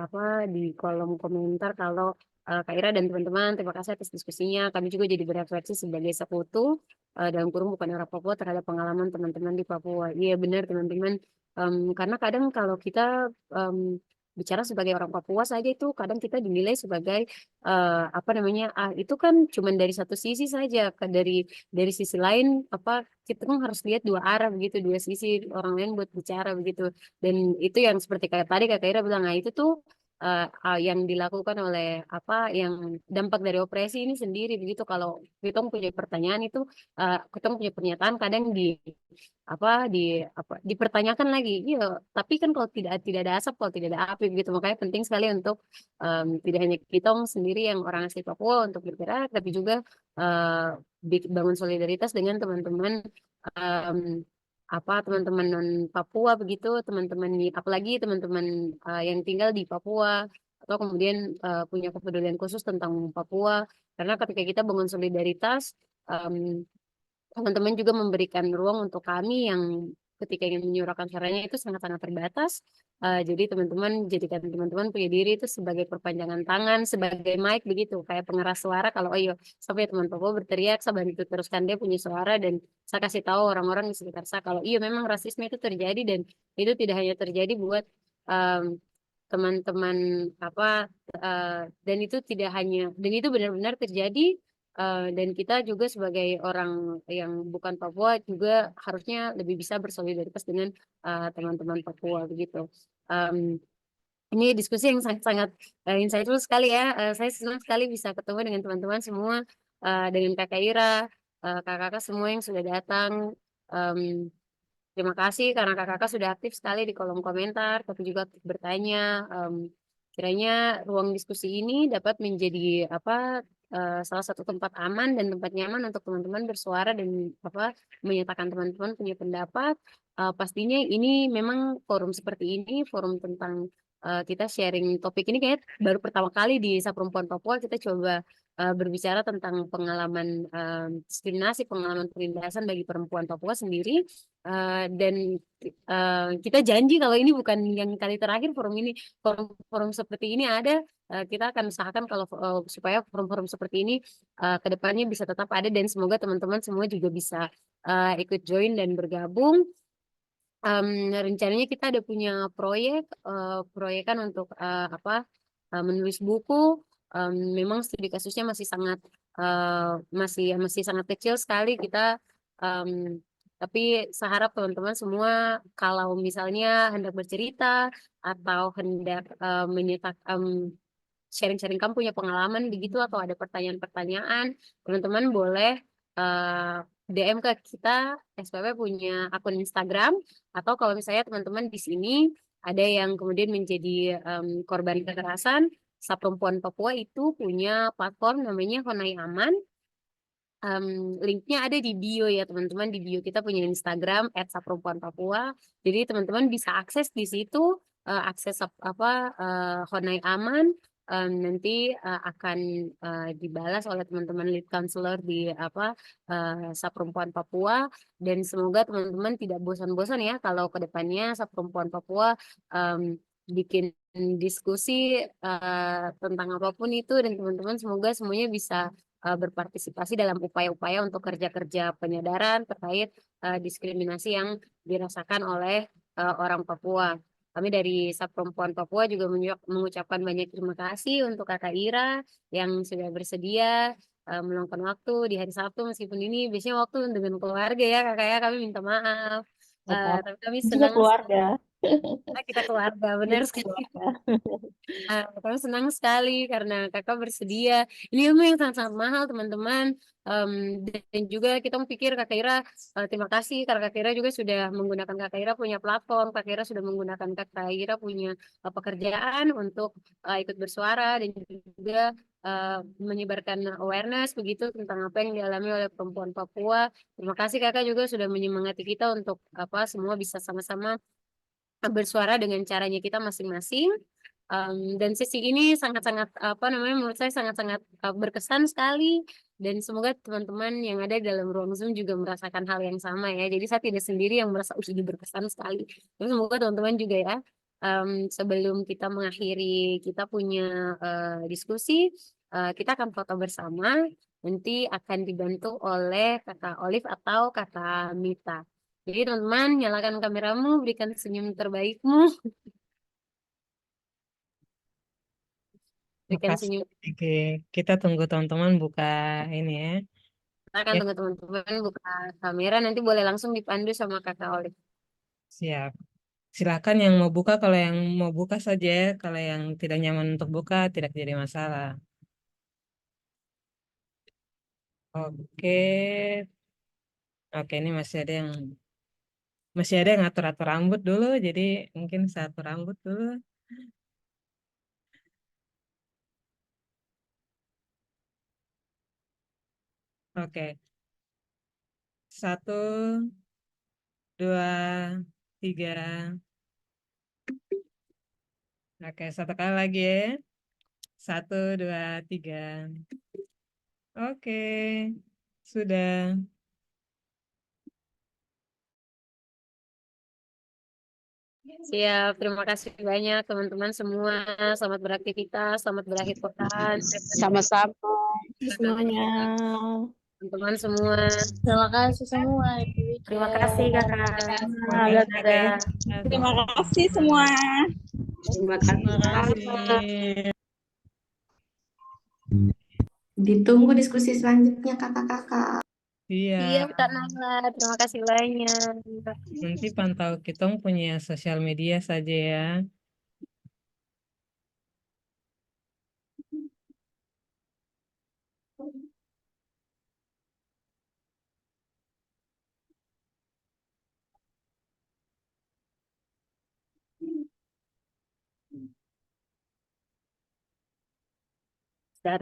di kolom komentar kalau Kak Ira dan teman-teman, terima kasih atas diskusinya. Kami juga jadi berefleksi sebagai sekutu dalam kurung bukan orang Papua terhadap pengalaman teman-teman di Papua. Iya benar teman-teman. Karena kadang kalau kita bicara sebagai orang Papua saja itu kadang kita dinilai sebagai apa namanya itu kan cuma dari satu sisi saja dari sisi lain apa kita kan harus lihat dua arah begitu dua sisi orang lain buat bicara begitu dan itu yang seperti kayak tadi Kak Ira bilang nah itu tuh yang dilakukan oleh apa yang dampak dari opresi ini sendiri begitu kalau kita punya pertanyaan itu kita punya pernyataan kadang dipertanyakan lagi iya tapi kan kalau tidak ada asap kalau tidak ada api begitu makanya penting sekali untuk tidak hanya kita sendiri yang orang asli Papua untuk bergerak tapi juga bangun solidaritas dengan teman-teman em, teman-teman non Papua begitu teman-teman apalagi teman-teman yang tinggal di Papua atau kemudian punya kepedulian khusus tentang Papua karena ketika kita bangun solidaritas em, teman-teman juga memberikan ruang untuk kami yang ketika ingin menyuarakan suaranya itu sangat-sangat terbatas. Jadi teman-teman jadikan teman-teman punya diri itu sebagai perpanjangan tangan, sebagai mic begitu, kayak pengeras suara. Kalau ayo sampai teman Papua berteriak, saya bantu teruskan dia punya suara dan saya kasih tahu orang-orang di sekitar saya kalau iya memang rasisme itu terjadi dan itu tidak hanya terjadi buat em, teman-teman dan itu tidak hanya dan itu benar-benar terjadi dan kita juga sebagai orang yang bukan Papua juga harusnya lebih bisa bersolidaritas dengan teman-teman Papua begitu. Em, ini diskusi yang sangat-sangat insightful sekali ya. Saya senang sekali bisa ketemu dengan teman-teman semua, dengan Kakak Ira, kakak-kakak semua yang sudah datang. Em, Terima kasih karena kakak-kakak sudah aktif sekali di kolom komentar, tapi juga aktif bertanya. Kiranya ruang diskusi ini dapat menjadi salah satu tempat aman dan tempat nyaman untuk teman-teman bersuara dan menyatakan teman-teman punya pendapat. Pastinya ini memang forum seperti ini, forum tentang kita sharing topik ini kayak baru pertama kali di Saperempuan Papua kita coba berbicara tentang pengalaman diskriminasi, pengalaman penindasan bagi perempuan Papua sendiri. Dan kita janji kalau ini bukan yang kali terakhir forum ini, forum seperti ini ada, kita akan usahakan kalau supaya forum-forum seperti ini ke depannya bisa tetap ada dan semoga teman-teman semua juga bisa ikut join dan bergabung. Rencananya kita ada punya proyekan untuk menulis buku. Memang studi kasusnya masih sangat masih sangat kecil sekali kita em, tapi saya harap teman-teman semua kalau misalnya hendak bercerita atau hendak sharing-sharing kamu punya pengalaman begitu atau ada pertanyaan-pertanyaan teman-teman boleh eh, DM ke kita. SPP punya akun Instagram atau kalau misalnya teman-teman di sini ada yang kemudian menjadi korban kekerasan Perempuan Papua itu punya platform namanya Honai Aman. Linknya ada di bio ya teman-teman di bio kita punya Instagram @saperempuanpapua jadi teman-teman bisa akses di situ akses Honai Aman nanti akan dibalas oleh teman-teman lead counselor di Saperempuan Papua dan semoga teman-teman tidak bosan-bosan ya kalau ke depannya Saperempuan Papua bikin diskusi tentang apapun itu dan teman-teman semoga semuanya bisa berpartisipasi dalam upaya-upaya untuk kerja-kerja penyadaran terkait diskriminasi yang dirasakan oleh orang Papua. Kami dari Perempuan Papua juga mengucapkan banyak terima kasih untuk Kakak Ira yang sudah bersedia meluangkan waktu di hari Sabtu meskipun ini biasanya waktu dengan keluarga ya Kakak ya kami minta maaf. Tetap Tapi kami juga senang keluarga. kita keluarga benar Juga sekali. keluarga. Kami senang sekali karena kakak bersedia. Ini ilmu yang sangat-sangat mahal, teman-teman. Dan juga kita pikir Kak Ira, terima kasih karena Kak Ira juga sudah menggunakan Kak Ira punya platform, Kak Ira sudah menggunakan Kak Ira punya pekerjaan untuk ikut bersuara dan juga menyebarkan awareness begitu tentang apa yang dialami oleh perempuan Papua. Terima kasih Kakak juga sudah menyemangati kita untuk semua bisa sama-sama bersuara dengan caranya kita masing-masing. Dan sesi ini sangat-sangat menurut saya sangat-sangat berkesan sekali dan semoga teman-teman yang ada di dalam ruang Zoom juga merasakan hal yang sama ya. Jadi saya tidak sendiri yang merasa ini berkesan sekali. Tapi semoga teman-teman juga ya. Sebelum kita mengakhiri kita punya diskusi, kita akan foto bersama. Nanti akan dibantu oleh Kakak Olive atau Kakak Mita. Jadi teman-teman, nyalakan kameramu, berikan senyum terbaikmu, berikan Makasih. senyum. Oke, kita tunggu teman-teman buka ini ya. Kita akan Ya, tunggu teman-teman buka kamera, nanti boleh langsung dipandu sama Kakak Olive. siap. Silakan yang mau buka, kalau yang mau buka saja, ya. Kalau yang tidak nyaman untuk buka tidak jadi masalah. Oke, oke ini masih ada yang atur-atur rambut dulu, jadi mungkin saya atur rambut dulu. Oke, 1, 2, 3. Oke, satu kali lagi ya. 1, 2, 3. Oke, sudah. Siap, terima kasih banyak teman-teman semua. Selamat beraktivitas, selamat berakhir pekan. Sama-sama semuanya. Teman-teman semua. Terima kasih semua. Terima kasih Kakak. Makasih, Kak. Dadah. Terima kasih semua. Terima kasih. Terima kasih. Ditunggu diskusi selanjutnya kakak-kakak. Iya, Siap Kak Nala, terima kasih banyak. nanti pantau kita punya sosial media saja ya.